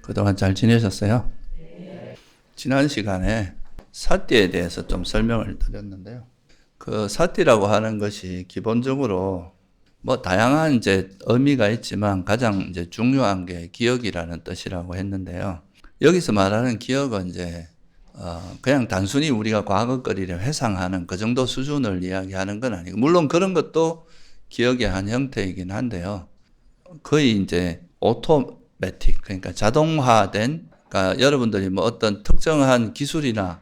그동안 잘 지내셨어요? 지난 시간에 사띠에 대해서 좀 설명을 드렸는데요. 그 사띠라고 하는 것이 기본적으로 뭐 다양한 이제 의미가 있지만 가장 이제 중요한 게 기억이라는 뜻이라고 했는데요. 여기서 말하는 기억은 이제 그냥 단순히 우리가 과거거리를 회상하는 그 정도 수준을 이야기하는 건 아니고, 물론 그런 것도 기억의 한 형태이긴 한데요. 거의 이제 오토매틱, 그러니까 자동화된, 그러니까 여러분들이 뭐 어떤 특정한 기술이나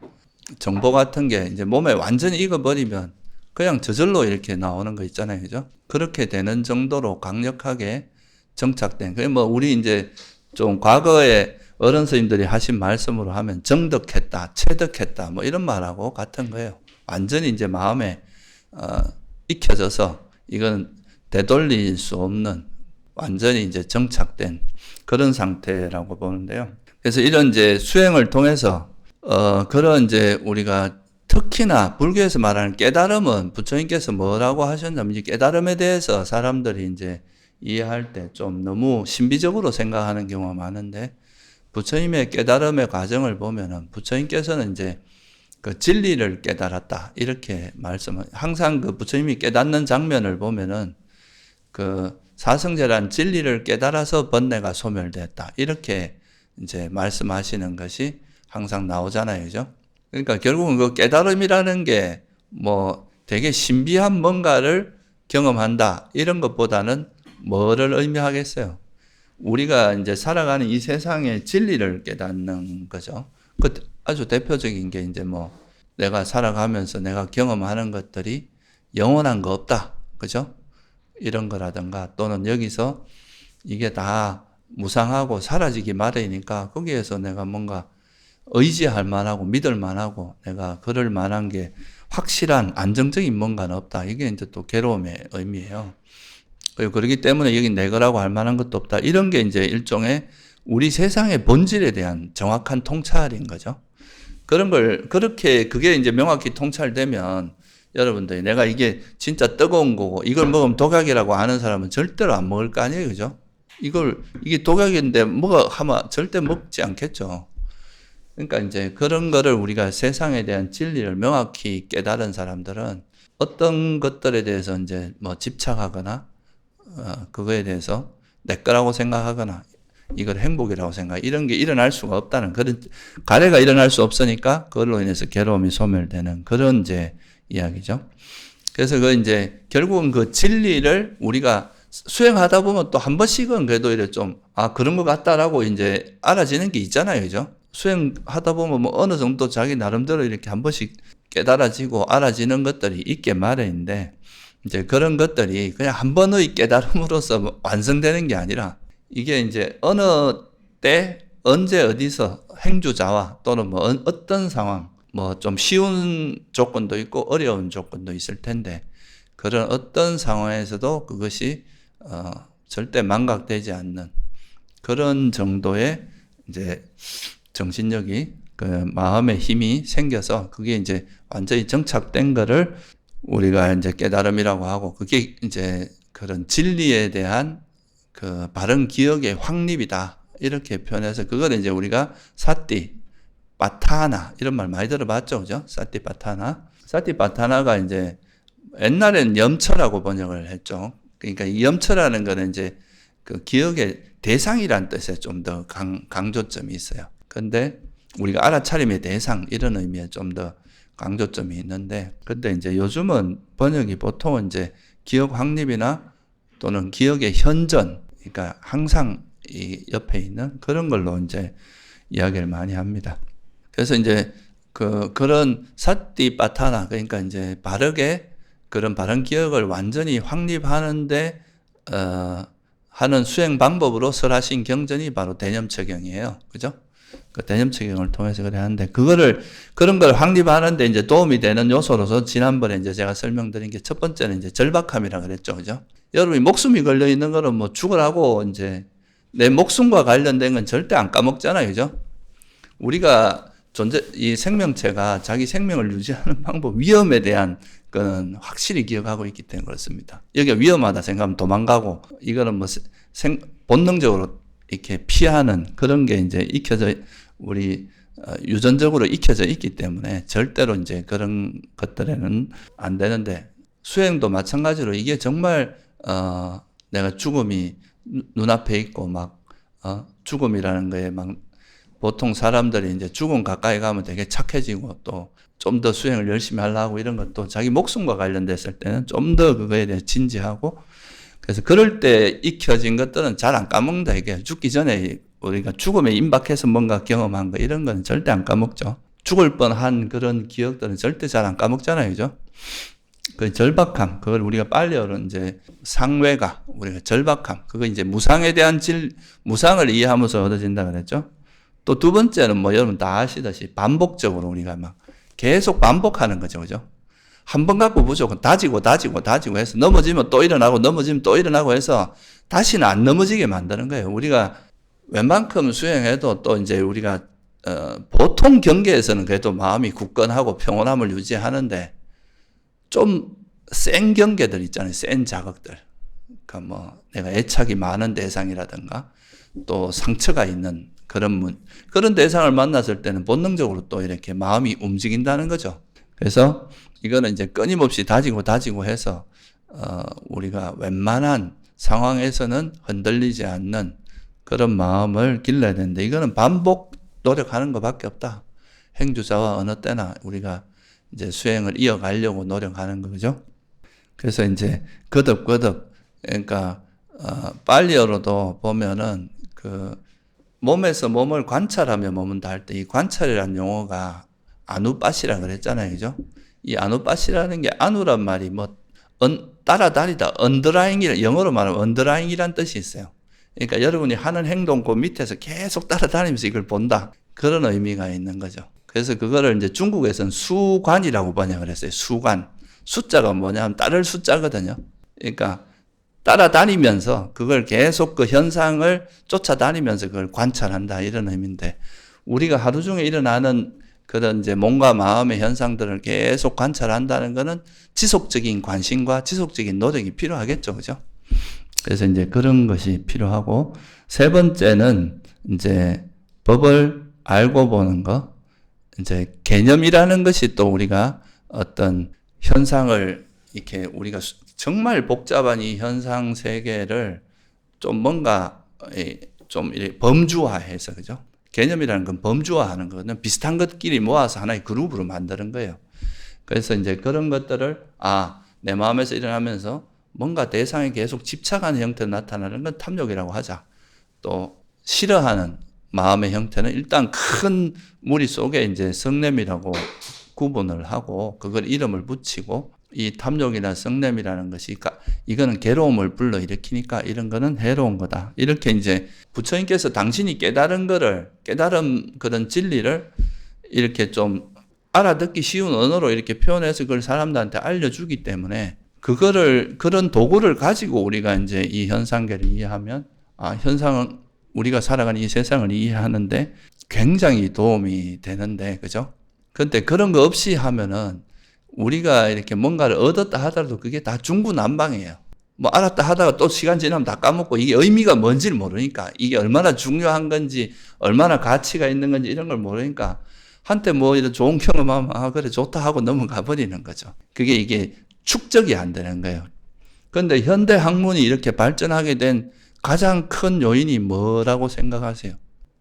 정보 같은 게 이제 몸에 완전히 익어버리면 그냥 저절로 이렇게 나오는 거 있잖아요. 그죠? 그렇게 되는 정도로 강력하게 정착된, 그게 뭐 우리 이제 좀 과거에 어른 선생님들이 하신 말씀으로 하면 정득했다, 체득했다, 뭐 이런 말하고 같은 거예요. 완전히 이제 마음에 익혀져서 이건 되돌릴 수 없는 완전히 이제 정착된 그런 상태라고 보는데요. 그래서 이런 이제 수행을 통해서 그런 이제 우리가 특히나 불교에서 말하는 깨달음은 부처님께서 뭐라고 하셨냐면, 이 깨달음에 대해서 사람들이 이제 이해할 때 좀 너무 신비적으로 생각하는 경우가 많은데, 부처님의 깨달음의 과정을 보면은 부처님께서는 이제 그 진리를 깨달았다 이렇게 말씀을, 항상 그 부처님이 깨닫는 장면을 보면은 그 사성제란 진리를 깨달아서 번뇌가 소멸됐다 이렇게 이제 말씀하시는 것이 항상 나오잖아요. 그죠? 그러니까 결국은 그 깨달음이라는 게 뭐 되게 신비한 뭔가를 경험한다 이런 것보다는 뭐를 의미하겠어요? 우리가 이제 살아가는 이 세상의 진리를 깨닫는 거죠. 그 아주 대표적인 게 이제 뭐 내가 살아가면서 내가 경험하는 것들이 영원한 거 없다. 그죠? 이런 거라든가, 또는 여기서 이게 다 무상하고 사라지기 마련이니까 거기에서 내가 뭔가 의지할 만하고 믿을 만하고 내가 그럴 만한 게 확실한 안정적인 뭔가는 없다. 이게 이제 또 괴로움의 의미예요. 그리고 그렇기 때문에 여기 내 거라고 할 만한 것도 없다. 이런 게 이제 일종의 우리 세상의 본질에 대한 정확한 통찰인 거죠. 그런 걸, 그렇게 그게 이제 명확히 통찰되면 여러분들이 내가 이게 진짜 뜨거운 거고 이걸 먹으면 독약이라고 아는 사람은 절대로 안 먹을 거 아니에요. 그죠? 이게 독약인데 뭐가 하면 절대 먹지 않겠죠. 그러니까 이제 그런 거를 우리가 세상에 대한 진리를 명확히 깨달은 사람들은 어떤 것들에 대해서 이제 뭐 집착하거나 그거에 대해서 내 거라고 생각하거나 이걸 행복이라고 생각, 이런 게 일어날 수가 없다는, 그런 가래가 일어날 수 없으니까 그걸로 인해서 괴로움이 소멸되는 그런 이제 이야기죠. 그래서 그 이제 결국은 그 진리를 우리가 수행하다 보면 또 한 번씩은 그래도 이래 좀 그런 것 같다라고 이제 알아지는 게 있잖아요. 그죠? 수행하다 보면 뭐 어느 정도 자기 나름대로 이렇게 한 번씩 깨달아지고 알아지는 것들이 있게 마련인데, 이제 그런 것들이 그냥 한 번의 깨달음으로써 완성되는 게 아니라 이게 이제 어느 때 언제 어디서 행주자와 또는 뭐 어떤 상황, 뭐 좀 쉬운 조건도 있고 어려운 조건도 있을 텐데, 그런 어떤 상황에서도 그것이 절대 망각되지 않는 그런 정도의 이제 정신력이, 그 마음의 힘이 생겨서 그게 이제 완전히 정착된 거를 우리가 이제 깨달음이라고 하고, 그게 이제 그런 진리에 대한 그 바른 기억의 확립이다 이렇게 표현해서, 그걸 이제 우리가 사띠 바타나 이런 말 많이 들어봤죠. 그죠? 사띠 바타나가 이제 옛날엔 염처라고 번역을 했죠. 그러니까 이 염처라는 거는 이제 그 기억의 대상이란 뜻에 좀 더 강조점이 있어요. 근데 우리가 알아차림의 대상 이런 의미에 좀 더 강조점이 있는데, 근데 이제 요즘은 번역이 보통은 이제 기억 확립이나 또는 기억의 현전, 그러니까 항상 이 옆에 있는 그런 걸로 이제 이야기를 많이 합니다. 그래서 이제 그런 사띠바타나, 그러니까 이제 바르게 그런 바른 기억을 완전히 확립하는데 하는 수행 방법으로 설하신 경전이 바로 대념처경이에요. 그죠? 그 대념처경을 통해서 그래 하는데, 그런 걸 확립하는데 이제 도움이 되는 요소로서 지난번에 이제 제가 설명드린 게 첫 번째는 이제 절박함이라 그랬죠. 그죠? 여러분이 목숨이 걸려 있는 거는 뭐 죽으라고 이제 내 목숨과 관련된 건 절대 안 까먹잖아요. 그죠? 우리가 이 생명체가 자기 생명을 유지하는 방법, 위험에 대한 거는 확실히 기억하고 있기 때문에 그렇습니다. 여기가 위험하다 생각하면 도망가고, 이거는 뭐 본능적으로 이렇게 피하는 그런 게 이제 익혀져, 우리 유전적으로 익혀져 있기 때문에 절대로 이제 그런 것들에는 안 되는데, 수행도 마찬가지로 이게 정말 내가 죽음이 눈앞에 있고 막 죽음이라는 거에 막 보통 사람들이 이제 죽음 가까이 가면 되게 착해지고 또 좀 더 수행을 열심히 하려고 이런 것도 자기 목숨과 관련됐을 때는 좀 더 그거에 대해 진지하고, 그래서 그럴 때 익혀진 것들은 잘 안 까먹는다. 이게 죽기 전에 우리가 죽음에 임박해서 뭔가 경험한 거 이런 건 절대 안 까먹죠. 죽을 뻔한 그런 기억들은 절대 잘 안 까먹잖아요. 그죠? 그 절박함, 그걸 우리가 빨리어는 이제 상외가, 우리가 절박함, 그거 이제 무상에 대한 무상을 이해하면서 얻어진다 그랬죠. 또 두 번째는 뭐 여러분 다 아시듯이 반복적으로 우리가 막 계속 반복하는 거죠. 그죠? 한 번 갖고 무조건 다지고 해서 넘어지면 또 일어나고 넘어지면 또 일어나고 해서 다시는 안 넘어지게 만드는 거예요. 우리가 웬만큼 수행해도 또 이제 우리가 보통 경계에서는 그래도 마음이 굳건하고 평온함을 유지하는데, 좀 센 경계들 있잖아요. 센 자극들. 그러니까 뭐 내가 애착이 많은 대상이라든가 또 상처가 있는 그런 대상을 만났을 때는 본능적으로 또 이렇게 마음이 움직인다는 거죠. 그래서 이거는 이제 끊임없이 다지고 해서 우리가 웬만한 상황에서는 흔들리지 않는 그런 마음을 길러야 되는데, 이거는 반복 노력하는 것밖에 없다. 행주자와 어느 때나 우리가 이제 수행을 이어가려고 노력하는 거죠. 그래서 이제 거듭 그러니까 빨리어로도 보면은 그 몸에서 몸을 관찰하며 머문다 할 때 이 관찰이라는 용어가 아누빠시라 그랬잖아요. 그죠? 이 아누빠시라는 게 아누란 말이 뭐 따라다니다, 언더라잉이라, 영어로 말하면 언더라잉이란 뜻이 있어요. 그러니까 여러분이 하는 행동 그 밑에서 계속 따라다니면서 이걸 본다. 그런 의미가 있는 거죠. 그래서 그거를 이제 중국에서는 수관이라고 번역을 했어요. 수관. 숫자가 뭐냐면 따를 숫자거든요. 그러니까 따라다니면서 그걸 계속 그 현상을 쫓아다니면서 그걸 관찰한다. 이런 의미인데, 우리가 하루 중에 일어나는 그런 이제 몸과 마음의 현상들을 계속 관찰한다는 것은 지속적인 관심과 지속적인 노력이 필요하겠죠. 그죠? 그래서 이제 그런 것이 필요하고, 세 번째는 이제 법을 알고 보는 것. 이제 개념이라는 것이 또 우리가 어떤 현상을 이렇게 우리가 정말 복잡한 이 현상 세계를 좀 뭔가 좀 이렇게 범주화해서, 그죠? 개념이라는 건 범주화하는 거는 비슷한 것끼리 모아서 하나의 그룹으로 만드는 거예요. 그래서 이제 그런 것들을 내 마음에서 일어나면서 뭔가 대상에 계속 집착하는 형태로 나타나는 건 탐욕이라고 하자. 또 싫어하는 마음의 형태는 일단 큰 무리 속에 이제 성냄이라고 구분을 하고 그걸 이름을 붙이고, 이 탐욕이나 성냄이라는 것이 이거는 괴로움을 불러일으키니까 이런 거는 해로운 거다. 이렇게 이제 부처님께서 당신이 깨달은 그런 진리를 이렇게 좀 알아듣기 쉬운 언어로 이렇게 표현해서 그걸 사람들한테 알려주기 때문에, 그런 도구를 가지고 우리가 이제 이 현상계를 이해하면, 현상은 우리가 살아가는 이 세상을 이해하는데 굉장히 도움이 되는데, 그죠? 근데 그런 거 없이 하면은 우리가 이렇게 뭔가를 얻었다 하더라도 그게 다 중구난방이에요. 뭐 알았다 하다가 또 시간 지나면 다 까먹고, 이게 의미가 뭔지를 모르니까, 이게 얼마나 중요한 건지, 얼마나 가치가 있는 건지 이런 걸 모르니까 한때 뭐 이런 좋은 경험하면 그래 좋다 하고 넘어가 버리는 거죠. 이게 축적이 안 되는 거예요. 그런데 현대 학문이 이렇게 발전하게 된 가장 큰 요인이 뭐라고 생각하세요?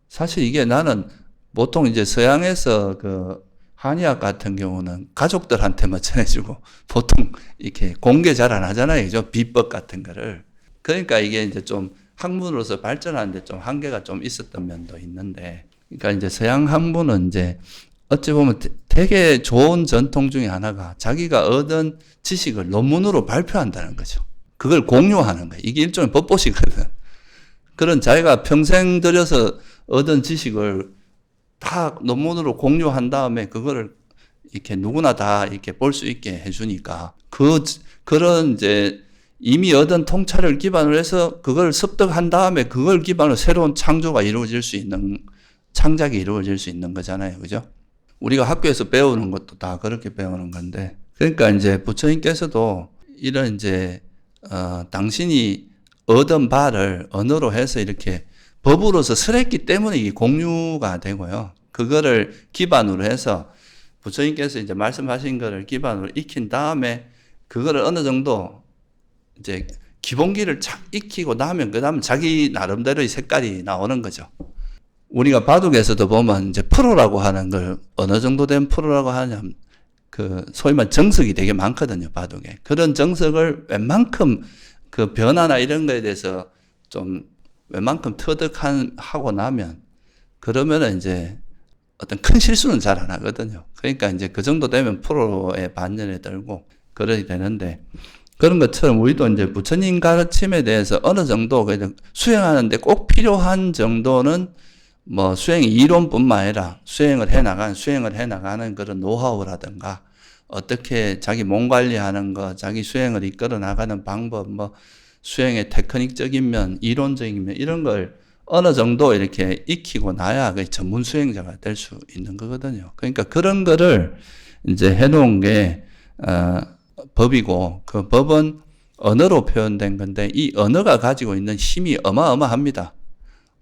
사실 이게 나는 보통 이제 서양에서 그 한의학 같은 경우는 가족들한테만 전해주고 보통 이렇게 공개 잘 안 하잖아요. 그죠? 비법 같은 거를. 그러니까 이게 이제 좀 학문으로서 발전하는데 좀 한계가 좀 있었던 면도 있는데, 그러니까 이제 서양 학문은 이제 어찌 보면 되게 좋은 전통 중에 하나가 자기가 얻은 지식을 논문으로 발표한다는 거죠. 그걸 공유하는 거예요. 이게 일종의 법보시거든. 그런 자기가 평생 들여서 얻은 지식을 다 논문으로 공유한 다음에 그거를 이렇게 누구나 다 이렇게 볼 수 있게 해주니까, 그런 이제 이미 얻은 통찰을 기반으로 해서 그걸 습득한 다음에 그걸 기반으로 새로운 창작이 이루어질 수 있는 거잖아요. 그죠? 우리가 학교에서 배우는 것도 다 그렇게 배우는 건데, 그러니까 이제 부처님께서도 이런 이제 당신이 얻은 바를 언어로 해서 이렇게 법으로서 설했기 때문에 이게 공유가 되고요. 그거를 기반으로 해서 부처님께서 이제 말씀하신 거를 기반으로 익힌 다음에 그거를 어느 정도 이제 기본기를 착 익히고 나면 그 다음에 자기 나름대로의 색깔이 나오는 거죠. 우리가 바둑에서도 보면 이제 프로라고 하는 걸 어느 정도 된 프로라고 하냐면 그 소위 말 정석이 되게 많거든요, 바둑에. 그런 정석을 웬만큼 그 변화나 이런 거에 대해서 좀 웬만큼 터득하고 나면 그러면은 이제 어떤 큰 실수는 잘 안 하거든요. 그러니까 이제 그 정도 되면 프로의 반열에 들고 그러게 되는데 그런 것처럼 우리도 이제 부처님 가르침에 대해서 어느 정도 수행하는데 꼭 필요한 정도는 뭐 수행이 이론뿐만 아니라 수행을 해나가는 그런 노하우라든가 어떻게 자기 몸 관리하는 거, 자기 수행을 이끌어 나가는 방법, 뭐 수행의 테크닉적인 면, 이론적인 면 이런 걸 어느 정도 이렇게 익히고 나야 그 전문 수행자가 될 수 있는 거거든요. 그러니까 그런 거를 이제 해놓은 게 법이고 그 법은 언어로 표현된 건데 이 언어가 가지고 있는 힘이 어마어마합니다.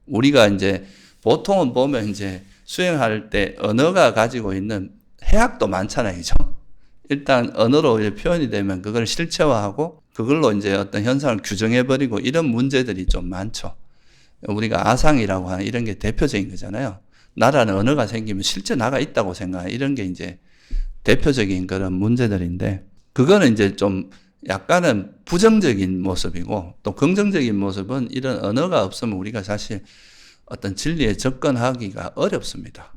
우리가 이제 보통은 보면 이제 수행할 때 언어가 가지고 있는 해악도 많잖아요. 그죠? 일단 언어로 표현이 되면 그걸 실체화하고 그걸로 이제 어떤 현상을 규정해버리고 이런 문제들이 좀 많죠. 우리가 아상이라고 하는 이런 게 대표적인 거잖아요. 나라는 언어가 생기면 실제 나가 있다고 생각하는 이런 게 이제 대표적인 그런 문제들인데 그거는 이제 좀 약간은 부정적인 모습이고 또 긍정적인 모습은 이런 언어가 없으면 우리가 사실 어떤 진리에 접근하기가 어렵습니다.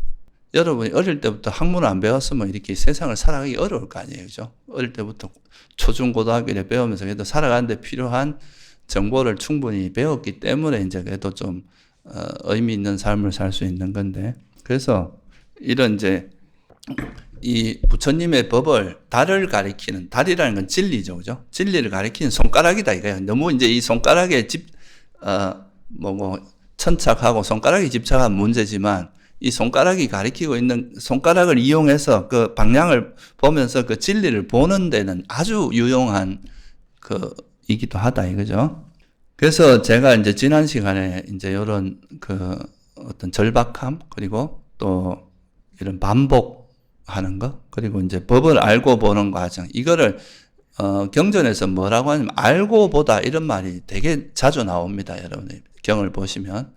여러분이 어릴 때부터 학문을 안 배웠으면 이렇게 세상을 살아가기 어려울 거 아니에요. 그죠? 어릴 때부터 초중고등학교에 배우면서 그래도 살아가는데 필요한 정보를 충분히 배웠기 때문에 이제 그래도 좀 의미 있는 삶을 살 수 있는 건데 그래서 이런 이제 이 부처님의 법을 달을 가리키는 달이라는 건 진리죠, 그죠? 진리를 가리키는 손가락이다 이거예요. 너무 이제 이 손가락에 천착하고 손가락에 집착한 문제지만 이 손가락이 가리키고 있는 손가락을 이용해서 그 방향을 보면서 그 진리를 보는 데는 아주 유용한 이기도 하다 이거죠. 그래서 제가 이제 지난 시간에 이제 이런 어떤 절박함 그리고 또 이런 반복하는 거 그리고 이제 법을 알고 보는 과정 이거를 경전에서 뭐라고 하냐면 알고 보다 이런 말이 되게 자주 나옵니다. 여러분들 경을 보시면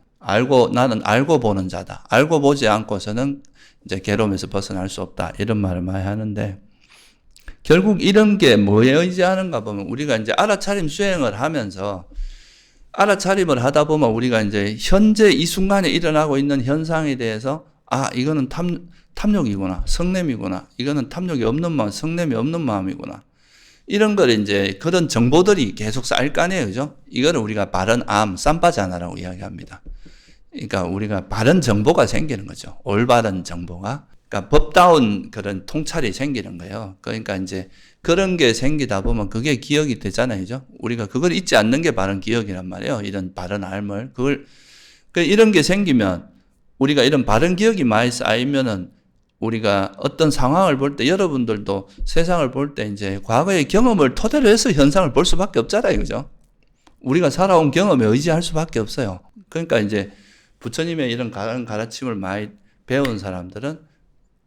나는 알고 보는 자다. 알고 보지 않고서는 이제 괴로움에서 벗어날 수 없다. 이런 말을 많이 하는데 결국 이런 게 뭐에 의지하는가 보면 우리가 이제 알아차림 수행을 하면서 알아차림을 하다 보면 우리가 이제 현재 이 순간에 일어나고 있는 현상에 대해서 이거는 탐욕이구나. 성냄이구나. 이거는 탐욕이 없는 마음, 성냄이 없는 마음이구나. 이런 걸 이제 그런 정보들이 계속 쌓일 거 아니에요. 그죠? 이거를 우리가 바른 쌈바자나라고 이야기합니다. 그러니까 우리가 바른 정보가 생기는 거죠. 올바른 정보가. 그러니까 법다운 그런 통찰이 생기는 거예요. 그러니까 이제 그런 게 생기다 보면 그게 기억이 되잖아요. 그죠? 우리가 그걸 잊지 않는 게 바른 기억이란 말이에요. 이런 바른 알물. 이런 게 생기면 우리가 이런 바른 기억이 많이 쌓이면은 우리가 어떤 상황을 볼 때 여러분들도 세상을 볼 때 이제 과거의 경험을 토대로 해서 현상을 볼 수밖에 없잖아요. 그죠? 우리가 살아온 경험에 의지할 수밖에 없어요. 그러니까 이제 부처님의 이런 가르침을 많이 배운 사람들은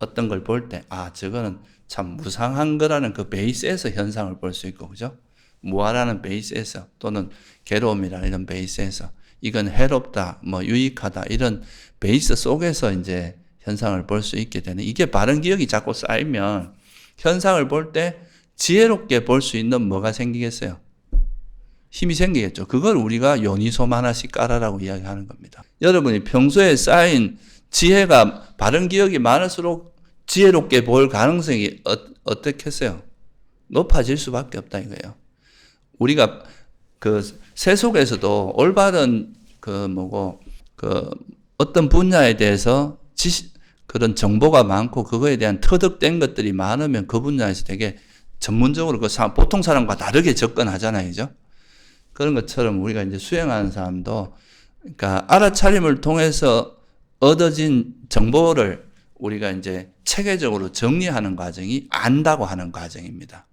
어떤 걸 볼 때, 저거는 참 무상한 거라는 그 베이스에서 현상을 볼 수 있고, 그죠? 무아라는 베이스에서 또는 괴로움이라는 이런 베이스에서 이건 해롭다, 유익하다, 이런 베이스 속에서 이제 현상을 볼 수 있게 되는 이게 바른 기억이 자꾸 쌓이면 현상을 볼 때 지혜롭게 볼 수 있는 뭐가 생기겠어요? 힘이 생기겠죠. 그걸 우리가 요니소마나시 까라라고 이야기하는 겁니다. 여러분이 평소에 쌓인 지혜가 바른 기억이 많을수록 지혜롭게 볼 가능성이 어떻겠어요? 높아질 수밖에 없다 이거예요. 우리가 새 속에서도 올바른 어떤 분야에 대해서 그런 정보가 많고 그거에 대한 터득된 것들이 많으면 그 분야에서 되게 전문적으로 보통 사람과 다르게 접근하잖아요. 그죠? 그런 것처럼 우리가 이제 수행하는 사람도 그러니까 알아차림을 통해서 얻어진 정보를 우리가 이제 체계적으로 정리하는 과정이 안다고 하는 과정입니다.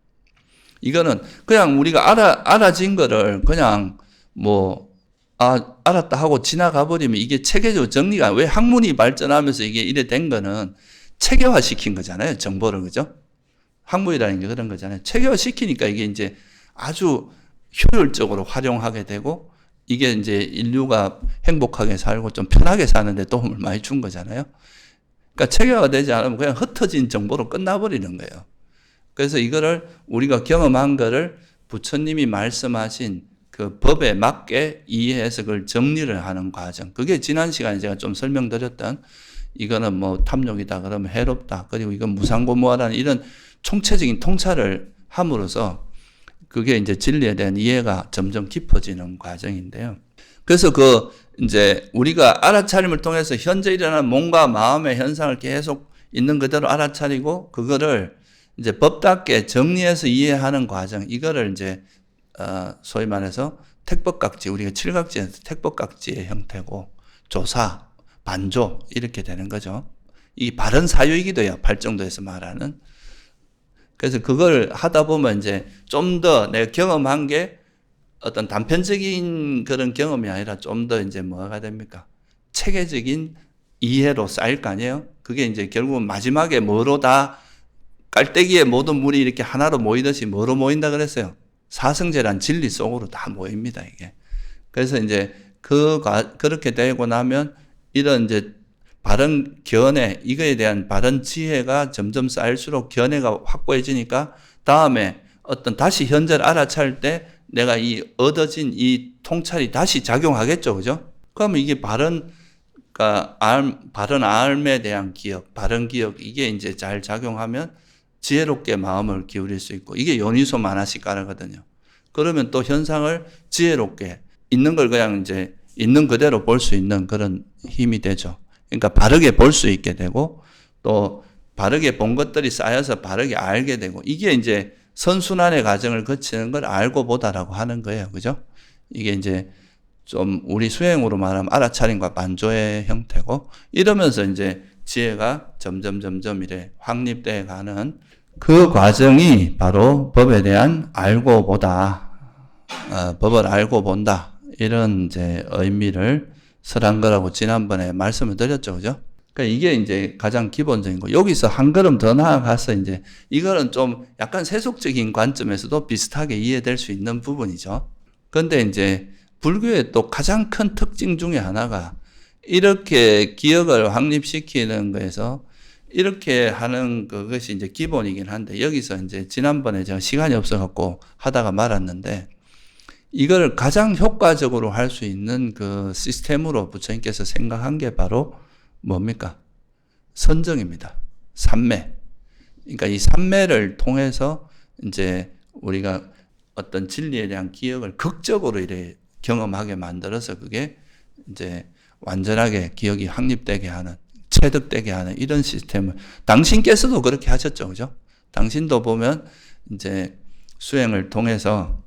이거는 그냥 우리가 알아진 거를 그냥 알았다 하고 지나가 버리면 이게 체계적으로 정리가, 왜 학문이 발전하면서 이게 이래 된 거는 체계화 시킨 거잖아요. 정보를, 그죠? 학문이라는 게 그런 거잖아요. 체계화 시키니까 이게 이제 아주 효율적으로 활용하게 되고, 이게 이제 인류가 행복하게 살고 좀 편하게 사는데 도움을 많이 준 거잖아요. 그러니까 체계화가 되지 않으면 그냥 흩어진 정보로 끝나버리는 거예요. 그래서 이거를 우리가 경험한 거를 부처님이 말씀하신 그 법에 맞게 이해해서 그걸 정리를 하는 과정. 그게 지난 시간에 제가 좀 설명드렸던, 이거는 뭐 탐욕이다 그러면 해롭다, 그리고 이건 무상고무하라는 이런 총체적인 통찰을 함으로써 그게 이제 진리에 대한 이해가 점점 깊어지는 과정인데요. 그래서 이제 우리가 알아차림을 통해서 현재 일어나는 몸과 마음의 현상을 계속 있는 그대로 알아차리고, 그거를 이제 법답게 정리해서 이해하는 과정, 이거를 이제 소위 말해서 택법각지, 우리가 칠각지에서 택법각지의 형태고, 조사, 반조 이렇게 되는 거죠. 이 바른 사유이기도 해요. 팔정도에서 말하는. 그래서 그걸 하다 보면 이제 좀 더 내가 경험한 게 어떤 단편적인 그런 경험이 아니라 좀 더 이제 뭐가 됩니까? 체계적인 이해로 쌓일 거 아니에요? 그게 이제 결국은 마지막에 뭐로 다 깔때기에 모든 물이 이렇게 하나로 모이듯이 뭐로 모인다 그랬어요? 사성제란 진리 속으로 다 모입니다, 이게. 그래서 이제 그렇게 되고 나면 이런 이제 바른 견해, 이거에 대한 바른 지혜가 점점 쌓일수록 견해가 확고해지니까 다음에 어떤 다시 현재를 알아차릴 때 내가 이 얻어진 이 통찰이 다시 작용하겠죠, 그죠? 그러면 이게 바른 삶에 대한 기억, 바른 기억, 이게 이제 잘 작용하면 지혜롭게 마음을 기울일 수 있고, 이게 요니소 마나시카라거든요. 그러면 또 현상을 지혜롭게 있는 걸 그냥 이제 있는 그대로 볼 수 있는 그런 힘이 되죠. 그러니까 바르게 볼 수 있게 되고, 또 바르게 본 것들이 쌓여서 바르게 알게 되고, 이게 이제 선순환의 과정을 거치는 걸 알고 보다라고 하는 거예요. 그죠? 이게 이제 좀 우리 수행으로 말하면 알아차림과 반조의 형태고, 이러면서 이제 지혜가 점점 이래 확립되어 가는 그 과정이 바로 법에 대한 알고 보다, 법을 알고 본다, 이런 이제 의미를 설한 거라고 지난번에 말씀을 드렸죠. 그죠? 그러니까 이게 이제 가장 기본적인 거. 여기서 한 걸음 더 나아가서 이제 이거는 좀 약간 세속적인 관점에서도 비슷하게 이해될 수 있는 부분이죠. 그런데 이제 불교의 또 가장 큰 특징 중에 하나가 이렇게 기억을 확립시키는 거에서 이렇게 하는 그것이 이제 기본이긴 한데, 여기서 이제 지난번에 제가 시간이 없어갖고 하다가 말았는데, 이걸 가장 효과적으로 할 수 있는 그 시스템으로 부처님께서 생각한 게 바로 뭡니까? 선정입니다. 삼매. 그러니까 이 삼매를 통해서 이제 우리가 어떤 진리에 대한 기억을 극적으로 이래 경험하게 만들어서 그게 이제 완전하게 기억이 확립되게 하는, 체득되게 하는 이런 시스템을 당신께서도 그렇게 하셨죠. 그죠? 당신도 보면 이제 수행을 통해서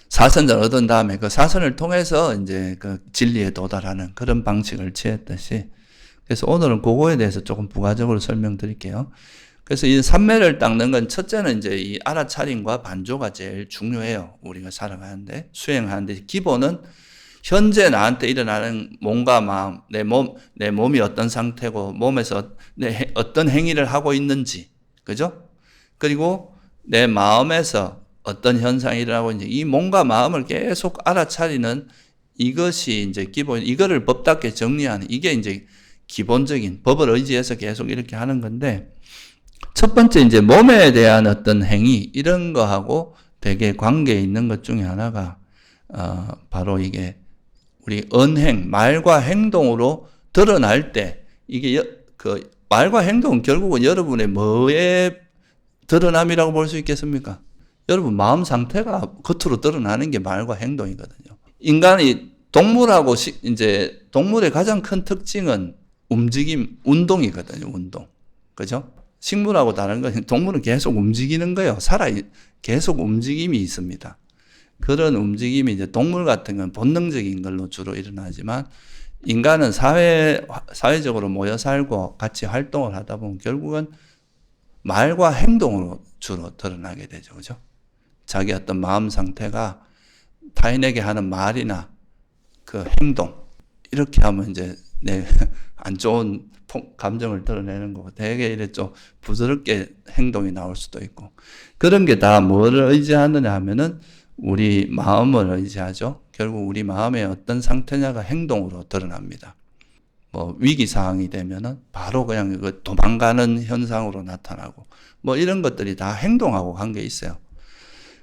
사선을 얻은 다음에 그 사선을 통해서 이제 그 진리에 도달하는 그런 방식을 취했듯이, 그래서 오늘은 그거에 대해서 조금 부가적으로 설명드릴게요. 그래서 이 삼매를 닦는 건 첫째는 이제 이 알아차림과 반조가 제일 중요해요. 우리가 살아가는데, 수행하는데 기본은 현재 나한테 일어나는 몸과 마음, 내 몸이 어떤 상태고, 몸에서 어떤 행위를 하고 있는지, 그죠? 그리고 내 마음에서 어떤 현상이 일어나고 있는지, 이 몸과 마음을 계속 알아차리는 이것이 이제 기본, 이거를 법답게 정리하는, 이게 이제 기본적인 법을 의지해서 계속 이렇게 하는 건데, 첫 번째 이제 몸에 대한 어떤 행위, 이런 거하고 되게 관계에 있는 것 중에 하나가, 바로 이게 우리 언행, 말과 행동으로 드러날 때, 이게 그 말과 행동은 결국은 여러분의 뭐의 드러남이라고 볼 수 있겠습니까? 여러분 마음 상태가 겉으로 드러나는 게 말과 행동이거든요. 인간이 동물하고 이제 동물의 가장 큰 특징은 움직임, 운동이거든요. 운동. 그죠? 식물하고 다른 건 동물은 계속 움직이는 거예요. 계속 움직임이 있습니다. 그런 움직임이 이제 동물 같은 건 본능적인 걸로 주로 일어나지만, 인간은 사회적으로 모여 살고 같이 활동을 하다 보면 결국은 말과 행동으로 주로 드러나게 되죠. 그죠? 자기 어떤 마음 상태가 타인에게 하는 말이나 그 행동. 이렇게 하면 이제 내 안 좋은 감정을 드러내는 거고 되게 이래 좀 부드럽게 행동이 나올 수도 있고 그런 게 다 뭐를 의지하느냐 하면은 우리 마음을 의지하죠. 결국 우리 마음의 어떤 상태냐가 행동으로 드러납니다. 뭐 위기 상황이 되면은 바로 그냥 도망가는 현상으로 나타나고 뭐 이런 것들이 다 행동하고 관계 있어요.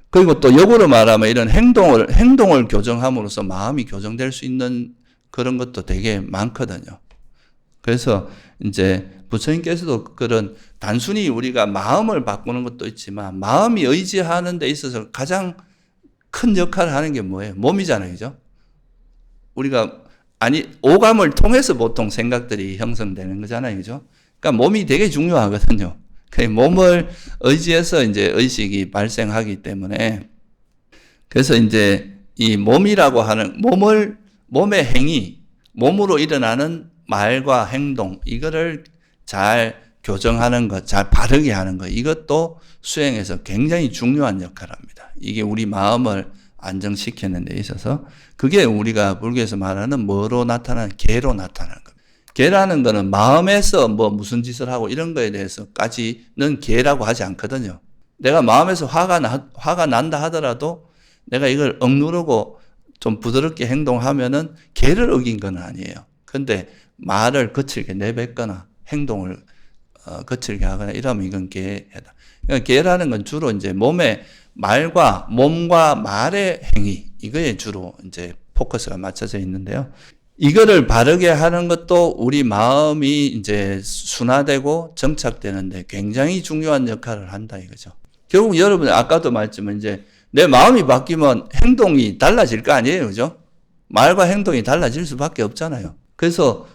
그리고 또 역으로 말하면 이런 행동을 교정함으로써 마음이 교정될 수 있는 그런 것도 되게 많거든요. 그래서 이제 부처님께서도 그런 단순히 우리가 마음을 바꾸는 것도 있지만 마음이 의지하는 데 있어서 가장 큰 역할을 하는 게 뭐예요? 몸이잖아요. 그죠? 우리가 오감을 통해서 보통 생각들이 형성되는 거잖아요. 그죠? 그러니까 몸이 되게 중요하거든요. 그 몸을 의지해서 이제 의식이 발생하기 때문에 그래서 이제 이 몸이라고 하는 몸의 행위, 몸으로 일어나는 말과 행동, 이거를 잘 교정하는 것, 잘 바르게 하는 것, 이것도 수행에서 굉장히 중요한 역할을 합니다. 이게 우리 마음을 안정시키는 데 있어서 그게 우리가 불교에서 말하는 뭐로 나타나는 개로 나타나는 겁니다. 개라는 거는 마음에서 뭐 무슨 짓을 하고 이런 거에 대해서까지는 개라고 하지 않거든요. 내가 마음에서 화가 난다 하더라도 내가 이걸 억누르고 좀 부드럽게 행동하면은 개를 어긴 건 아니에요. 근데 말을 거칠게 내뱉거나 행동을 거칠게 하거나 이러면 이건 개다. 그러니까 개라는 건 주로 이제 몸과 말의 행위, 이거에 주로 이제 포커스가 맞춰져 있는데요. 이거를 바르게 하는 것도 우리 마음이 이제 순화되고 정착되는데 굉장히 중요한 역할을 한다 이거죠. 결국 여러분 아까도 말했지만 이제 내 마음이 바뀌면 행동이 달라질 거 아니에요. 그죠? 말과 행동이 달라질 수밖에 없잖아요. 그래서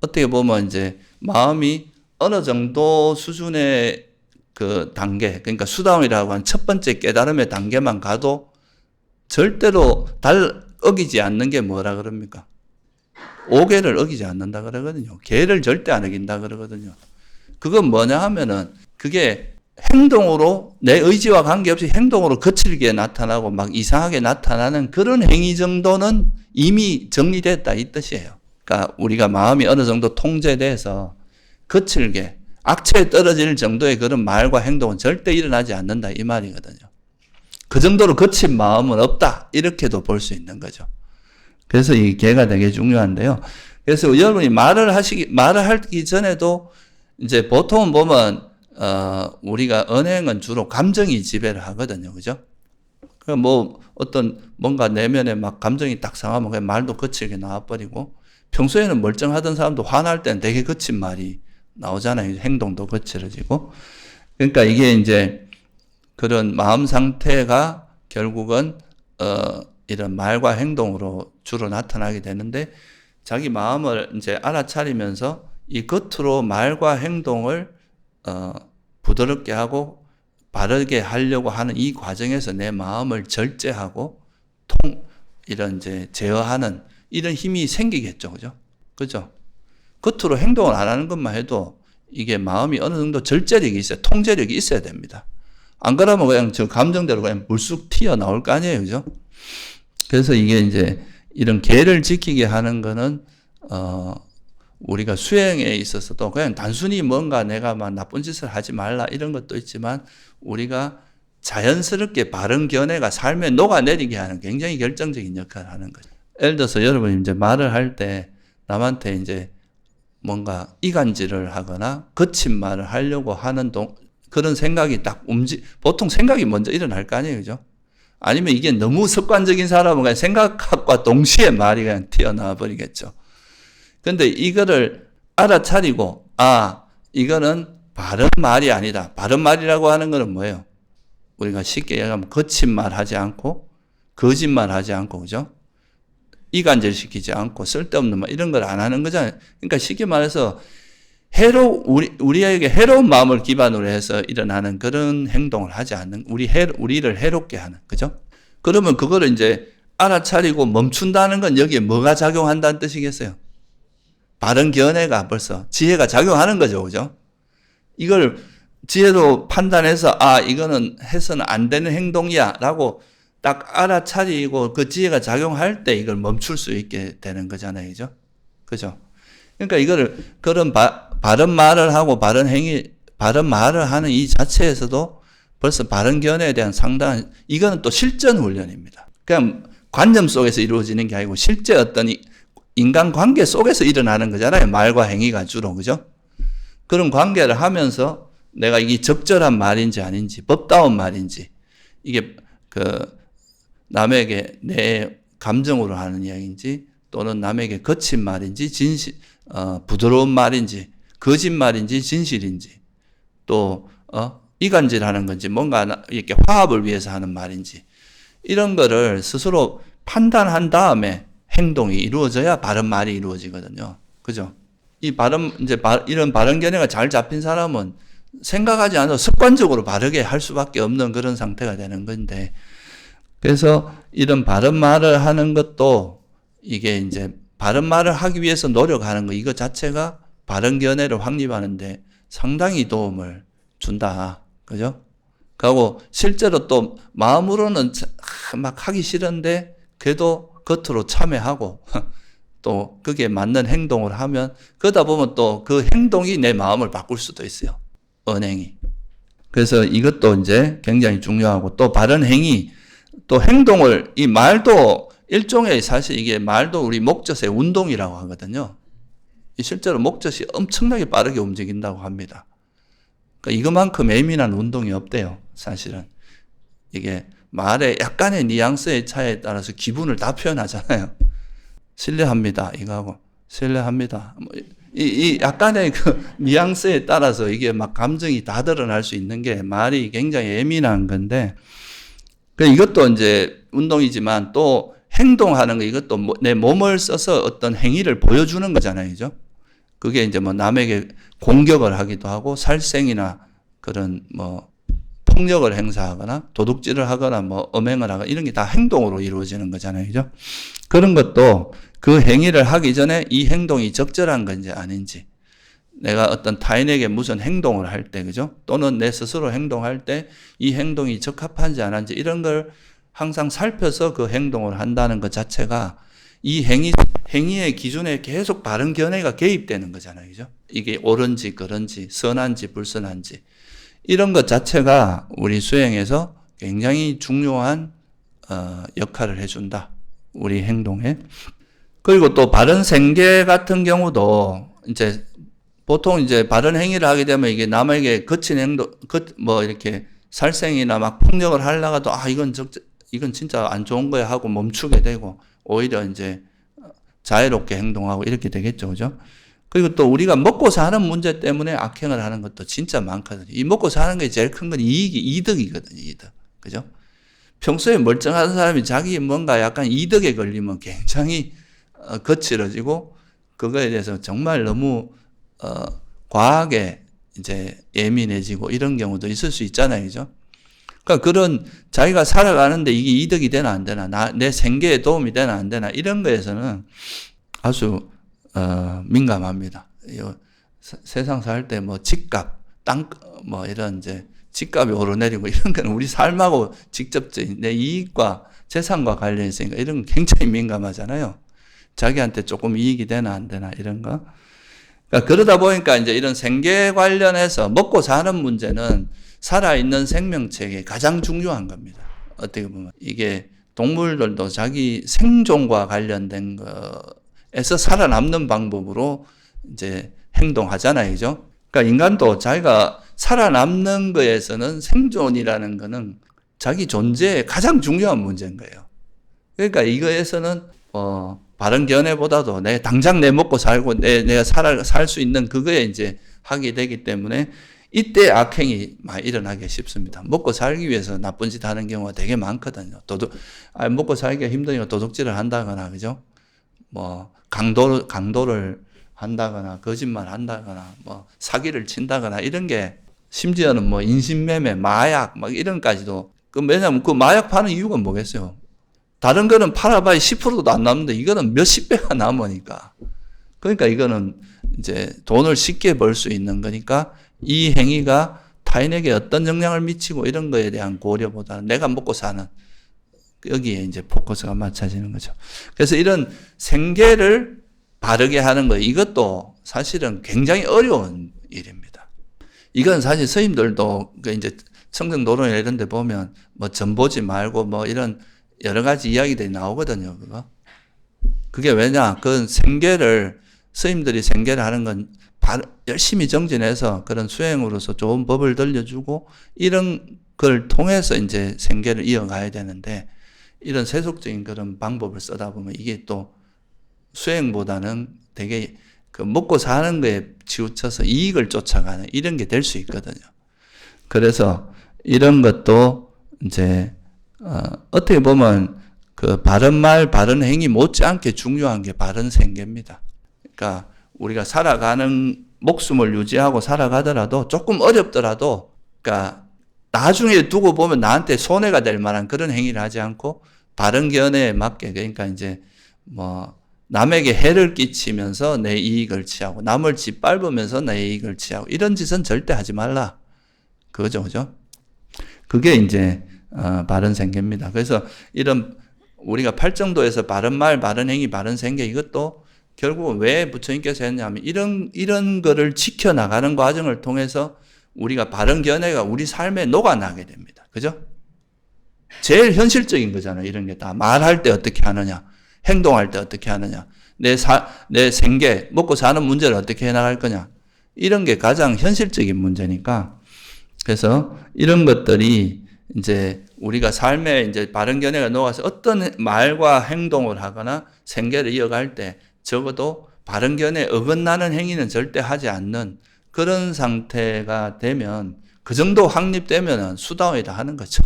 어떻게 보면 이제 마음이 어느 정도 수준의 그 단계, 그러니까 수다원이라고 하는 첫 번째 깨달음의 단계만 가도 절대로 어기지 않는 게 뭐라 그럽니까? 오계를 어기지 않는다 그러거든요. 계를 절대 안 어긴다 그러거든요. 그건 뭐냐 하면은 그게 행동으로 내 의지와 관계없이 행동으로 거칠게 나타나고 막 이상하게 나타나는 그런 행위 정도는 이미 정리됐다 이 뜻이에요. 그러니까 우리가 마음이 어느 정도 통제돼서 거칠게 악체에 떨어질 정도의 그런 말과 행동은 절대 일어나지 않는다 이 말이거든요. 그 정도로 거친 마음은 없다 이렇게도 볼 수 있는 거죠. 그래서 이 개가 되게 중요한데요. 그래서 여러분이 말을 하기 전에도 이제 보통은 보면 우리가 언행은 주로 감정이 지배를 하거든요. 그죠? 뭐 뭔가 내면에 막 감정이 딱 상하면 그냥 말도 거칠게 나와버리고 평소에는 멀쩡하던 사람도 화날 때는 되게 거친 말이 나오잖아요. 행동도 거칠어지고. 그러니까 이게 이제 그런 마음 상태가 결국은 이런 말과 행동으로 주로 나타나게 되는데 자기 마음을 이제 알아차리면서 이 겉으로 말과 행동을 부드럽게 하고 바르게 하려고 하는 이 과정에서 내 마음을 절제하고 이런 이제 제어하는 이런 힘이 생기겠죠. 그죠? 그죠? 겉으로 행동을 안 하는 것만 해도 이게 마음이 어느 정도 절제력이 있어요. 통제력이 있어야 됩니다. 안 그러면 그냥 저 감정대로 그냥 물쑥 튀어나올 거 아니에요. 그죠? 그래서 이게 이제 이런 계를 지키게 하는 거는, 우리가 수행에 있어서도 그냥 단순히 뭔가 내가 막 나쁜 짓을 하지 말라 이런 것도 있지만 우리가 자연스럽게 바른 견해가 삶에 녹아내리게 하는 굉장히 결정적인 역할을 하는 거죠. 예를 들어서 여러분이 이제 말을 할 때 남한테 이제 뭔가 이간질을 하거나 거친 말을 하려고 하는 그런 생각이 보통 생각이 먼저 일어날 거 아니에요. 그죠? 아니면 이게 너무 습관적인 사람은 그냥 생각과 동시에 말이 그냥 튀어나와 버리겠죠. 근데 이거를 알아차리고, 이거는 바른 말이 아니다. 바른 말이라고 하는 거는 뭐예요? 우리가 쉽게 얘기하면 거친 말 하지 않고, 거짓말 하지 않고, 그죠? 이간질 시키지 않고, 쓸데없는 말, 이런 걸 안 하는 거잖아요. 그러니까 쉽게 말해서, 우리에게 해로운 마음을 기반으로 해서 일어나는 그런 행동을 하지 않는, 우리를 해롭게 하는, 그죠? 그러면 그거를 이제 알아차리고 멈춘다는 건 여기에 뭐가 작용한다는 뜻이겠어요? 바른 견해가 벌써 지혜가 작용하는 거죠. 그죠? 이걸 지혜로 판단해서 이거는 해서는 안 되는 행동이야 라고 딱 알아차리고 그 지혜가 작용할 때 이걸 멈출 수 있게 되는 거잖아요. 그죠? 그러니까 이거를 그런 바른 말을 하고 바른 말을 하는 이 자체에서도 벌써 바른 견해에 대한 상당한, 이거는 또 실전 훈련입니다. 그냥 관념 속에서 이루어지는 게 아니고 실제 어떤 인간 관계 속에서 일어나는 거잖아요. 말과 행위가 주로, 그죠? 그런 관계를 하면서 내가 이게 적절한 말인지 아닌지, 법다운 말인지, 이게 남에게 내 감정으로 하는 이야기인지, 또는 남에게 거친 말인지, 부드러운 말인지, 거짓말인지, 진실인지, 또, 이간질하는 건지, 뭔가 이렇게 화합을 위해서 하는 말인지, 이런 거를 스스로 판단한 다음에 행동이 이루어져야 바른 말이 이루어지거든요. 그죠? 이런 바른 견해가 잘 잡힌 사람은 생각하지 않아도 습관적으로 바르게 할 수밖에 없는 그런 상태가 되는 건데, 그래서 이런 바른 말을 하는 것도 이게 이제 바른 말을 하기 위해서 노력하는 거, 이거 자체가 바른 견해를 확립하는데 상당히 도움을 준다. 그죠? 그리고 실제로 또 마음으로는 막 하기 싫은데 그래도 겉으로 참여하고 또 그게 맞는 행동을 하면 그러다 보면 또 그 행동이 내 마음을 바꿀 수도 있어요. 언행이. 그래서 이것도 이제 굉장히 중요하고, 또 바른 행위, 또 행동을, 이 말도 일종의, 사실 이게 말도 우리 목젖의 운동이라고 하거든요. 실제로 목젖이 엄청나게 빠르게 움직인다고 합니다. 그러니까 이것만큼 예민한 운동이 없대요, 사실은. 이게 말의 약간의 뉘앙스의 차이에 따라서 기분을 다 표현하잖아요. 신뢰합니다, 이거하고. 신뢰합니다. 이 약간의 그 뉘앙스에 따라서 이게 막 감정이 다 드러날 수 있는 게 말이 굉장히 예민한 건데, 이것도 이제 운동이지만 또 행동하는 거, 이것도 내 몸을 써서 어떤 행위를 보여주는 거잖아요. 그죠? 그게 이제 뭐 남에게 공격을 하기도 하고, 살생이나 그런 폭력을 행사하거나, 도둑질을 하거나, 엄행을 하거나, 이런 게 다 행동으로 이루어지는 거잖아요. 그죠? 그런 것도 그 행위를 하기 전에 이 행동이 적절한 건지 아닌지, 내가 어떤 타인에게 무슨 행동을 할 때, 그죠? 또는 내 스스로 행동할 때 이 행동이 적합한지 안 한지, 이런 걸 항상 살펴서 그 행동을 한다는 것 자체가 이 행위의 기준에 계속 바른 견해가 개입되는 거잖아요. 그죠? 이게 옳은지 그른지, 선한지 불선한지, 이런 것 자체가 우리 수행에서 굉장히 중요한 역할을 해준다. 우리 행동에. 그리고 또 바른 생계 같은 경우도 이제 보통 이제 바른 행위를 하게 되면 이게 남에게 거친 행동, 이렇게 살생이나 막 폭력을 하려가도 이건 진짜 안 좋은 거야 하고 멈추게 되고, 오히려 이제 자유롭게 행동하고 이렇게 되겠죠. 그죠? 그리고 또 우리가 먹고 사는 문제 때문에 악행을 하는 것도 진짜 많거든요. 이 먹고 사는 게 제일 큰 건 이득이거든요. 이득. 그죠? 평소에 멀쩡한 사람이 자기 뭔가 약간 이득에 걸리면 굉장히 거칠어지고, 그거에 대해서 정말 너무 과하게 이제 예민해지고 이런 경우도 있을 수 있잖아요. 그죠? 그러니까 그런 자기가 살아가는데 이게 이득이 되나 안 되나, 내 생계에 도움이 되나 안 되나, 이런 거에서는 아주 민감합니다. 세상 살 때 집값, 이런 이제 집값이 오르내리고 이런 건 우리 삶하고 직접적인 내 이익과 재산과 관련있으니까 이런 건 굉장히 민감하잖아요. 자기한테 조금 이익이 되나 안 되나 이런 거. 그러니까 그러다 보니까 이제 이런 생계 관련해서 먹고 사는 문제는 살아있는 생명체에게 가장 중요한 겁니다. 어떻게 보면 이게 동물들도 자기 생존과 관련된 거에서 살아남는 방법으로 이제 행동하잖아요. 그죠? 그러니까 인간도 자기가 살아남는 거에서는 생존이라는 거는 자기 존재의 가장 중요한 문제인 거예요. 그러니까 이거에서는 바른 견해보다도 당장 먹고 살고 내가 살 수 있는 그거에 이제 하게 되기 때문에 이때 악행이 많이 일어나기 쉽습니다. 먹고 살기 위해서 나쁜 짓 하는 경우가 되게 많거든요. 먹고 살기가 힘드니까 도둑질을 한다거나, 그죠? 강도를 한다거나, 거짓말 한다거나, 사기를 친다거나, 이런 게, 심지어는 인신매매, 마약, 이런까지도, 왜냐면 그 마약 파는 이유가 뭐겠어요? 다른 거는 팔아봐야 10%도 안 남는데, 이거는 몇십 배가 남으니까. 그러니까 이거는 이제 돈을 쉽게 벌 수 있는 거니까, 이 행위가 타인에게 어떤 영향을 미치고 이런 거에 대한 고려보다는 내가 먹고 사는 여기에 이제 포커스가 맞춰지는 거죠. 그래서 이런 생계를 바르게 하는 거, 이것도 사실은 굉장히 어려운 일입니다. 이건 사실 스님들도 이제 청정도론이나 이런 데 보면 뭐 점 보지 말고 뭐 이런 여러 가지 이야기들이 나오거든요, 그거. 그게 왜냐? 그 생계를, 스님들이 생계를 하는 건 열심히 정진해서 그런 수행으로서 좋은 법을 들려주고 이런 걸 통해서 이제 생계를 이어가야 되는데 이런 세속적인 그런 방법을 쓰다 보면 이게 또 수행보다는 되게 그 먹고 사는 거에 치우쳐서 이익을 쫓아가는 이런 게 될 수 있거든요. 그래서 이런 것도 이제 어떻게 보면 그 바른 말, 바른 행위 못지않게 중요한 게 바른 생계입니다. 그러니까 우리가 살아가는 목숨을 유지하고 살아가더라도 조금 어렵더라도 그러니까 나중에 두고 보면 나한테 손해가 될 만한 그런 행위를 하지 않고 바른 견해에 맞게 그러니까 이제 뭐 남에게 해를 끼치면서 내 이익을 취하고 남을 짓밟으면서 내 이익을 취하고 이런 짓은 절대 하지 말라. 그거죠, 그죠? 그게 이제 바른 생계입니다. 그래서 이런 우리가 팔정도에서 바른 말, 바른 행위, 바른 생계 이것도 결국은 왜 부처님께서 했냐면 이런 거를 지켜나가는 과정을 통해서 우리가 바른 견해가 우리 삶에 녹아나게 됩니다. 그죠? 제일 현실적인 거잖아요. 이런 게 다. 말할 때 어떻게 하느냐, 행동할 때 어떻게 하느냐, 내 생계, 먹고 사는 문제를 어떻게 해나갈 거냐. 이런 게 가장 현실적인 문제니까. 그래서 이런 것들이 이제 우리가 삶에 이제 바른 견해가 녹아서 어떤 말과 행동을 하거나 생계를 이어갈 때 적어도 바른 견해에 어긋나는 행위는 절대 하지 않는 그런 상태가 되면 그 정도 확립되면은 수다원이다 하는 거죠.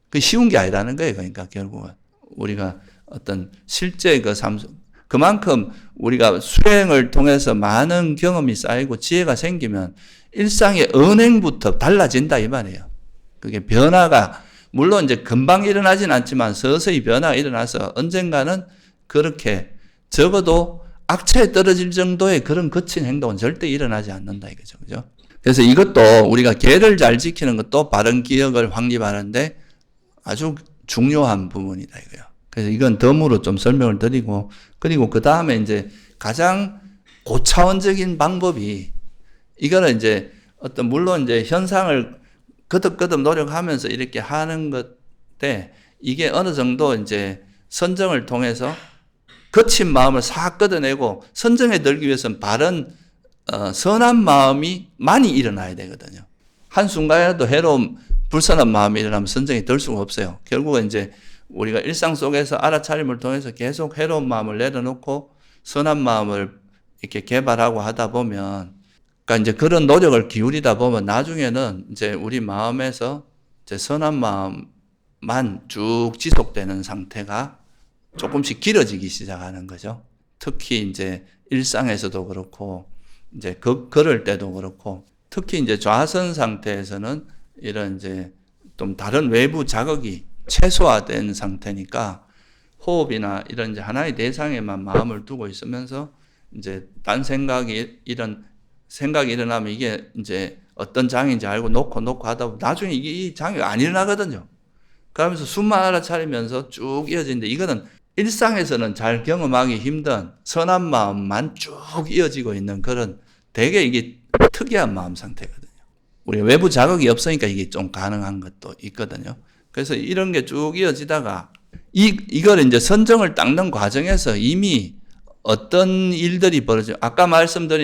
그 쉬운 게 아니라는 거예요. 그러니까 결국은 우리가 어떤 실제 그 삶, 그만큼 우리가 수행을 통해서 많은 경험이 쌓이고 지혜가 생기면 일상의 언행부터 달라진다 이 말이에요. 그게 변화가 물론 이제 금방 일어나진 않지만 서서히 변화가 일어나서 언젠가는 그렇게 적어도 악체에 떨어질 정도의 그런 거친 행동은 절대 일어나지 않는다 이거죠. 그죠? 그래서 이것도 우리가 계를 잘 지키는 것도 바른 기억을 확립하는데 아주 중요한 부분이다 이거예요. 그래서 이건 덤으로 좀 설명을 드리고 그리고 그 다음에 이제 가장 고차원적인 방법이 이거는 이제 어떤 물론 이제 현상을 거듭거듭 노력하면서 이렇게 하는 것때 이게 어느 정도 이제 선정을 통해서 거친 마음을 싹 걷어내고 선정에 들기 위해서는 바른 선한 마음이 많이 일어나야 되거든요. 한순간에도 해로운 불선한 마음이 일어나면 선정이 될 수가 없어요. 결국은 이제 우리가 일상 속에서 알아차림을 통해서 계속 해로운 마음을 내려놓고 선한 마음을 이렇게 개발하고 하다 보면 그러니까 이제 그런 노력을 기울이다 보면 나중에는 이제 우리 마음에서 이제 선한 마음만 쭉 지속되는 상태가 조금씩 길어지기 시작하는 거죠. 특히 이제 일상에서도 그렇고 이제 걸을 때도 그렇고 특히 이제 좌선 상태에서는 이런 이제 좀 다른 외부 자극이 최소화된 상태니까 호흡이나 이런 이제 하나의 대상에만 마음을 두고 있으면서 이제 딴 생각이 일어나면 이게 이제 어떤 장애인지 알고 놓고 하다 보면 나중에 이게 이 장애가 안 일어나거든요. 그러면서 숨만 알아차리면서 쭉 이어지는데 이거는 일상에서는 잘 경험하기 힘든 선한 마음만 쭉 이어지고 있는 그런 되게 이게 특이한 마음 상태거든요. 우리 외부 자극이 없으니까 이게 좀 가능한 것도 있거든요. 그래서 이런 게 쭉 이어지다가 이걸 이제 선정을 닦는 과정에서 이미 어떤 일들이 벌어져 아까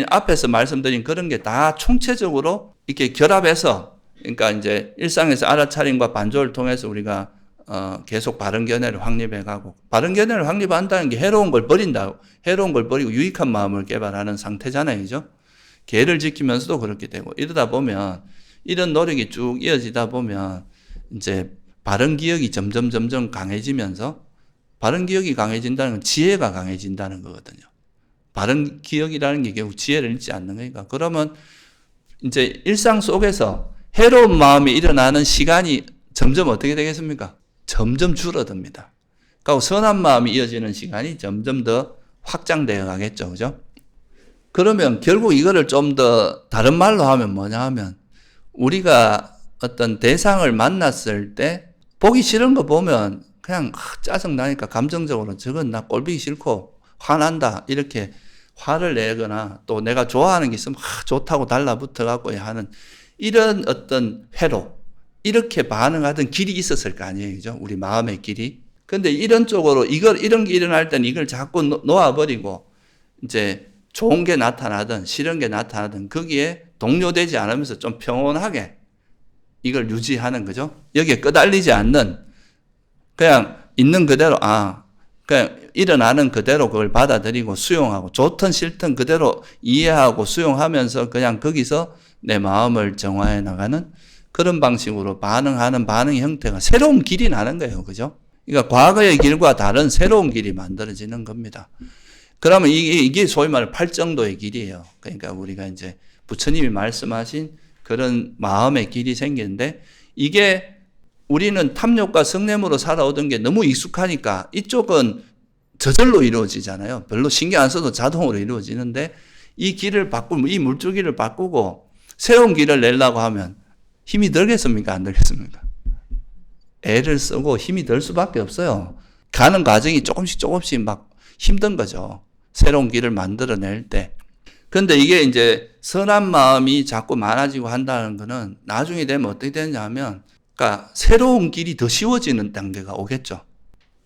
앞에서 말씀드린 그런 게 다 총체적으로 이렇게 결합해서 그러니까 이제 일상에서 알아차림과 반조를 통해서 우리가 계속 바른 견해를 확립해 가고 바른 견해를 확립한다는 게 해로운 걸 버리고 유익한 마음을 개발하는 상태잖아요. 그죠? 계를 지키면서도 그렇게 되고 이러다 보면 이런 노력이 쭉 이어지다 보면 이제 바른 기억이 점점 강해지면서 바른 기억이 강해진다는 건 지혜가 강해진다는 거거든요. 바른 기억이라는 게 결국 지혜를 잃지 않는 거니까. 그러면 이제 일상 속에서 해로운 마음이 일어나는 시간이 점점 어떻게 되겠습니까? 점점 줄어듭니다. 그리고 선한 마음이 이어지는 시간이 점점 더 확장되어 가겠죠. 그죠? 그러면 결국 이거를 좀 더 다른 말로 하면 뭐냐 하면 우리가 어떤 대상을 만났을 때 보기 싫은 거 보면 그냥 짜증나니까 감정적으로 저건 나 꼴보기 싫고 화난다 이렇게 화를 내거나 또 내가 좋아하는 게 있으면 좋다고 달라붙어갖고 하는 이런 어떤 회로 이렇게 반응하던 길이 있었을 거 아니에요. 그죠? 우리 마음의 길이. 근데 이런 쪽으로 이런 게 일어날 때는 이걸 자꾸 놓아버리고 이제 좋은 게 나타나든 싫은 게 나타나든 거기에 동요되지 않으면서 좀 평온하게 이걸 유지하는 거죠. 여기에 끄달리지 않는 그냥 있는 그대로 그냥 일어나는 그대로 그걸 받아들이고 수용하고 좋든 싫든 그대로 이해하고 수용하면서 그냥 거기서 내 마음을 정화해 나가는 그런 방식으로 반응하는 반응 형태가 새로운 길이 나는 거예요. 그죠? 그러니까 과거의 길과 다른 새로운 길이 만들어지는 겁니다. 그러면 이게 소위 말해 팔정도의 길이에요. 그러니까 우리가 이제 부처님이 말씀하신 그런 마음의 길이 생기는데 이게 우리는 탐욕과 성냄으로 살아오던 게 너무 익숙하니까 이쪽은 저절로 이루어지잖아요. 별로 신경 안 써도 자동으로 이루어지는데 이 길을 바꾸고 이 물줄기를 바꾸고 새로운 길을 내려고 하면 힘이 들겠습니까? 안 들겠습니까? 애를 쓰고 힘이 들 수밖에 없어요. 가는 과정이 조금씩 막 힘든 거죠. 새로운 길을 만들어낼 때. 근데 이게 이제 선한 마음이 자꾸 많아지고 한다는 거는 나중에 되면 어떻게 되느냐 하면 그러니까 새로운 길이 더 쉬워지는 단계가 오겠죠.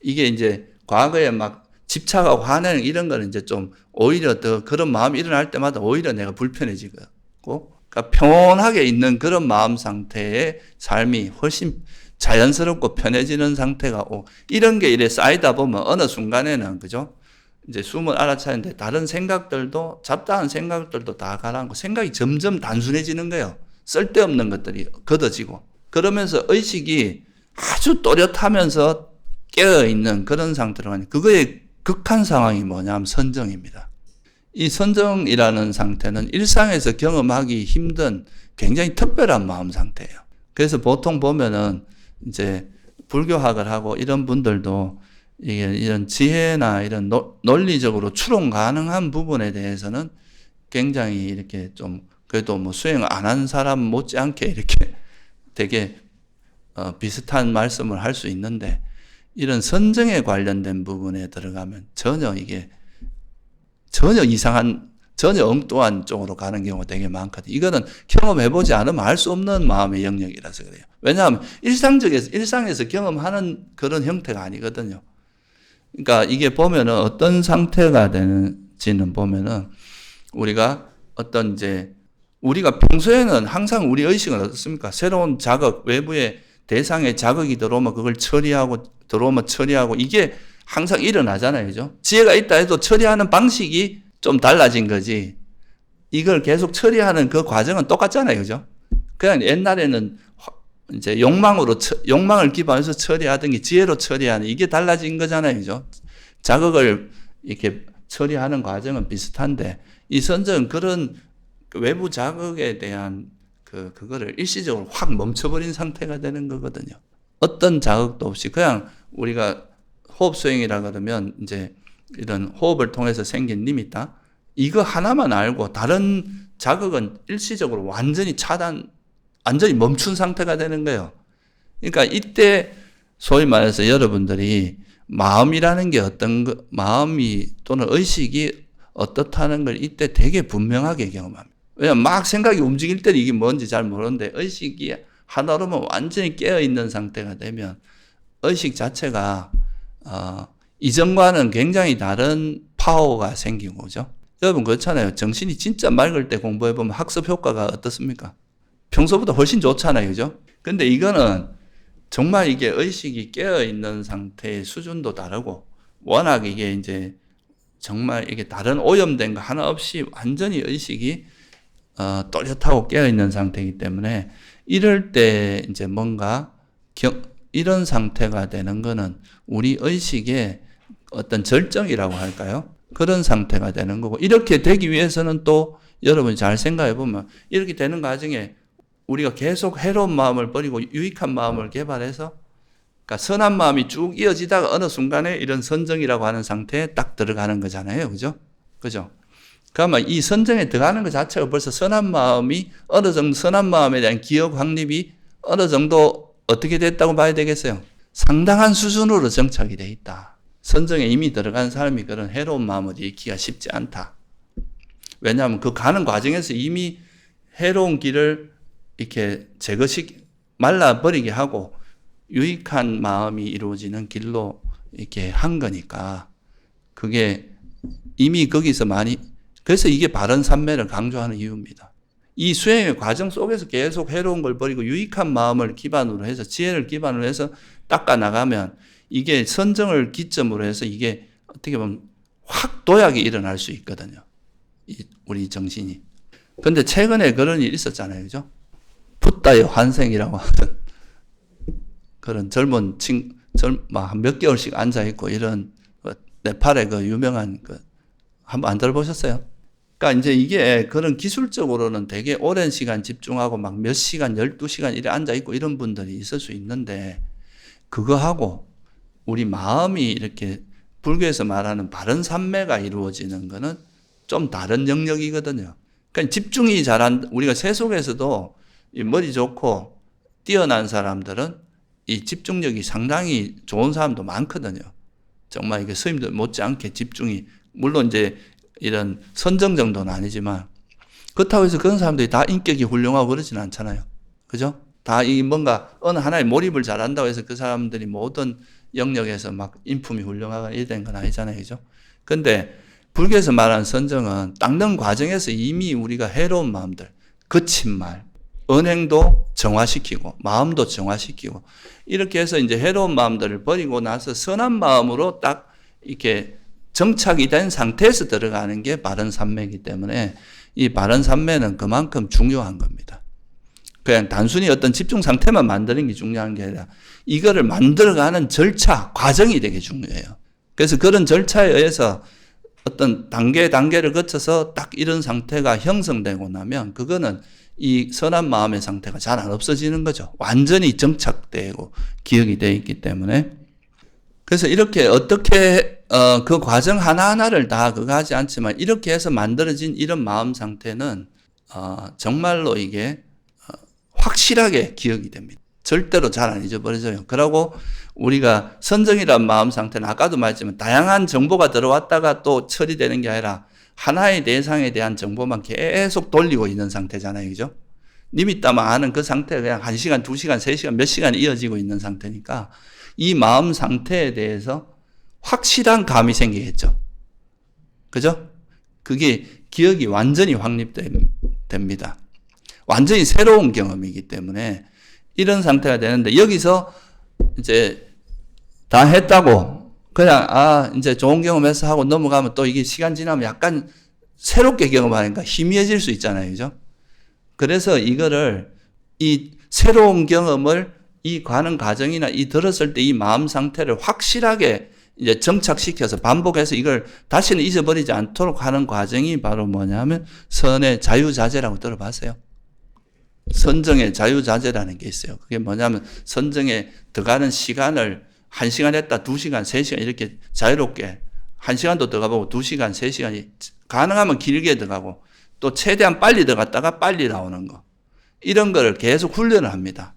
이게 이제 과거에 막 집착하고 화내는 이런 거는 이제 좀 오히려 더 그런 마음이 일어날 때마다 오히려 내가 불편해지고 그러니까 평온하게 있는 그런 마음 상태의 삶이 훨씬 자연스럽고 편해지는 상태가 이런 게 이래 쌓이다 보면 어느 순간에는 그죠? 이제 숨을 알아차는데 다른 생각들도 잡다한 생각들도 다 가라앉고 생각이 점점 단순해지는 거예요. 쓸데없는 것들이 걷어지고 그러면서 의식이 아주 또렷하면서 깨어있는 그런 상태로 가는 그거의 극한 상황이 뭐냐면 선정입니다. 이 선정이라는 상태는 일상에서 경험하기 힘든 굉장히 특별한 마음 상태예요. 그래서 보통 보면은 이제 불교학을 하고 이런 분들도 이게 이런 지혜나 이런 논리적으로 추론 가능한 부분에 대해서는 굉장히 이렇게 좀 그래도 뭐 수행 안 한 사람 못지않게 이렇게 되게 비슷한 말씀을 할 수 있는데 이런 선정에 관련된 부분에 들어가면 전혀 이상한 전혀 엉뚱한 쪽으로 가는 경우가 되게 많거든요. 이거는 경험해보지 않으면 알 수 없는 마음의 영역이라서 그래요. 왜냐하면 일상에서 경험하는 그런 형태가 아니거든요. 그러니까 이게 보면은 어떤 상태가 되는지는 보면은 우리가 어떤 이제 우리가 평소에는 항상 우리 의식은 어떻습니까? 새로운 자극, 외부의 대상의 자극이 들어오면 그걸 처리하고 이게 항상 일어나잖아요. 그죠? 지혜가 있다 해도 처리하는 방식이 좀 달라진 거지. 이걸 계속 처리하는 그 과정은 똑같잖아요. 그죠? 그냥 옛날에는 이제 욕망을 기반해서 처리하던 게 지혜로 처리하는 이게 달라진 거잖아요. 그죠? 자극을 이렇게 처리하는 과정은 비슷한데 이 선정은 그런 외부 자극에 대한 그거를 일시적으로 확 멈춰버린 상태가 되는 거거든요. 어떤 자극도 없이 그냥 우리가 호흡 수행이라 그러면 이제 이런 호흡을 통해서 생긴 리미터 이거 하나만 알고 다른 자극은 일시적으로 완전히 멈춘 상태가 되는 거예요. 그러니까 이때 소위 말해서 여러분들이 마음이라는 게 마음이 또는 의식이 어떻다는 걸 이때 되게 분명하게 경험합니다. 왜냐면 막 생각이 움직일 때는 이게 뭔지 잘 모르는데 의식이 하나로만 완전히 깨어있는 상태가 되면 의식 자체가 이전과는 굉장히 다른 파워가 생기고 그죠? 여러분 그렇잖아요. 정신이 진짜 맑을 때 공부해보면 학습 효과가 어떻습니까? 평소보다 훨씬 좋잖아요. 그죠? 근데 이거는 정말 이게 의식이 깨어있는 상태의 수준도 다르고 워낙 이게 이제 정말 이게 다른 오염된 거 하나 없이 완전히 의식이 또렷하고 깨어있는 상태이기 때문에 이럴 때 이제 뭔가 이런 상태가 되는 거는 우리 의식의 어떤 절정이라고 할까요? 그런 상태가 되는 거고 이렇게 되기 위해서는 또 여러분이 잘 생각해 보면 이렇게 되는 과정에 우리가 계속 해로운 마음을 버리고 유익한 마음을 개발해서 그러니까 선한 마음이 쭉 이어지다가 어느 순간에 이런 선정이라고 하는 상태에 딱 들어가는 거잖아요. 그죠? 그죠? 그러면 이 선정에 들어가는 것 자체가 벌써 선한 마음이 어느 정도 선한 마음에 대한 기억 확립이 어느 정도 어떻게 됐다고 봐야 되겠어요? 상당한 수준으로 정착이 돼 있다. 선정에 이미 들어간 사람이 그런 해로운 마음을 잃기가 쉽지 않다. 왜냐하면 그 가는 과정에서 이미 해로운 길을 이렇게 말라버리게 하고 유익한 마음이 이루어지는 길로 이렇게 한 거니까 그게 이미 거기서 그래서 이게 바른 삼매를 강조하는 이유입니다. 이 수행의 과정 속에서 계속 해로운 걸 버리고 유익한 마음을 기반으로 해서 지혜를 기반으로 해서 닦아 나가면 이게 선정을 기점으로 해서 이게 어떻게 보면 확 도약이 일어날 수 있거든요. 우리 정신이. 근데 최근에 그런 일이 있었잖아요. 그죠? 붓다의 환생이라고 하는 그런 젊은 몇 개월씩 앉아있고 이런 네팔의 그 유명한 한번 안 들어보셨어요? 그러니까 이제 이게 그런 기술적으로는 되게 오랜 시간 집중하고 막 몇 시간, 12시간 이래 앉아있고 이런 분들이 있을 수 있는데 그거하고 우리 마음이 이렇게 불교에서 말하는 바른 삼매가 이루어지는 거는 좀 다른 영역이거든요. 그러니까 집중이 잘한, 우리가 세속에서도 이 머리 좋고 뛰어난 사람들은 이 집중력이 상당히 좋은 사람도 많거든요. 정말 이게 스님들 못지않게 집중이, 물론 이제 이런 선정 정도는 아니지만, 그렇다고 해서 그런 사람들이 다 인격이 훌륭하고 그러지는 않잖아요. 그죠? 다 이 뭔가 어느 하나에 몰입을 잘한다고 해서 그 사람들이 모든 영역에서 막 인품이 훌륭하거나 이래 된 건 아니잖아요. 그죠? 근데 불교에서 말하는 선정은 닦는 과정에서 이미 우리가 해로운 마음들, 거친 말, 언행도 정화시키고 마음도 정화시키고 이렇게 해서 이제 해로운 마음들을 버리고 나서 선한 마음으로 딱 이렇게 정착이 된 상태에서 들어가는 게 바른 삼매이기 때문에 이 바른 삼매는 그만큼 중요한 겁니다. 그냥 단순히 어떤 집중 상태만 만드는 게 중요한 게 아니라 이거를 만들어가는 절차, 과정이 되게 중요해요. 그래서 그런 절차에 의해서 어떤 단계를 거쳐서 딱 이런 상태가 형성되고 나면 그거는 이 선한 마음의 상태가 잘 안 없어지는 거죠. 완전히 정착되고 기억이 되어 있기 때문에. 그래서 이렇게 어떻게 그 과정 하나하나를 다 그거 하지 않지만 이렇게 해서 만들어진 이런 마음 상태는 정말로 이게 확실하게 기억이 됩니다. 절대로 잘 안 잊어버려져요. 그러고 우리가 선정이란 마음 상태는 아까도 말했지만 다양한 정보가 들어왔다가 또 처리되는 게 아니라 하나의 대상에 대한 정보만 계속 돌리고 있는 상태잖아요. 그죠? 니미따만 아는 그 상태가 그냥 1시간, 2시간, 3시간, 몇 시간 이어지고 있는 상태니까 이 마음 상태에 대해서 확실한 감이 생기겠죠. 그죠? 그게 기억이 완전히 확립됩니다. 완전히 새로운 경험이기 때문에 이런 상태가 되는데 여기서 이제 다 했다고 그냥 이제 좋은 경험해서 하고 넘어가면 또 이게 시간 지나면 약간 새롭게 경험하니까 희미해질 수 있잖아요. 그죠? 그래서 이거를 이 새로운 경험을 이 가는 과정이나 이 들었을 때 이 마음 상태를 확실하게 이제 정착시켜서 반복해서 이걸 다시는 잊어버리지 않도록 하는 과정이 바로 뭐냐면 선의 자유자재라고 들어봤어요. 선정의 자유자재라는 게 있어요. 그게 뭐냐면 선정에 들어가는 시간을 1시간 했다, 2시간, 3시간 이렇게 자유롭게 1시간도 들어가보고 2시간, 3시간이 가능하면 길게 들어가고 또 최대한 빨리 들어갔다가 빨리 나오는 거. 이런 거를 계속 훈련을 합니다.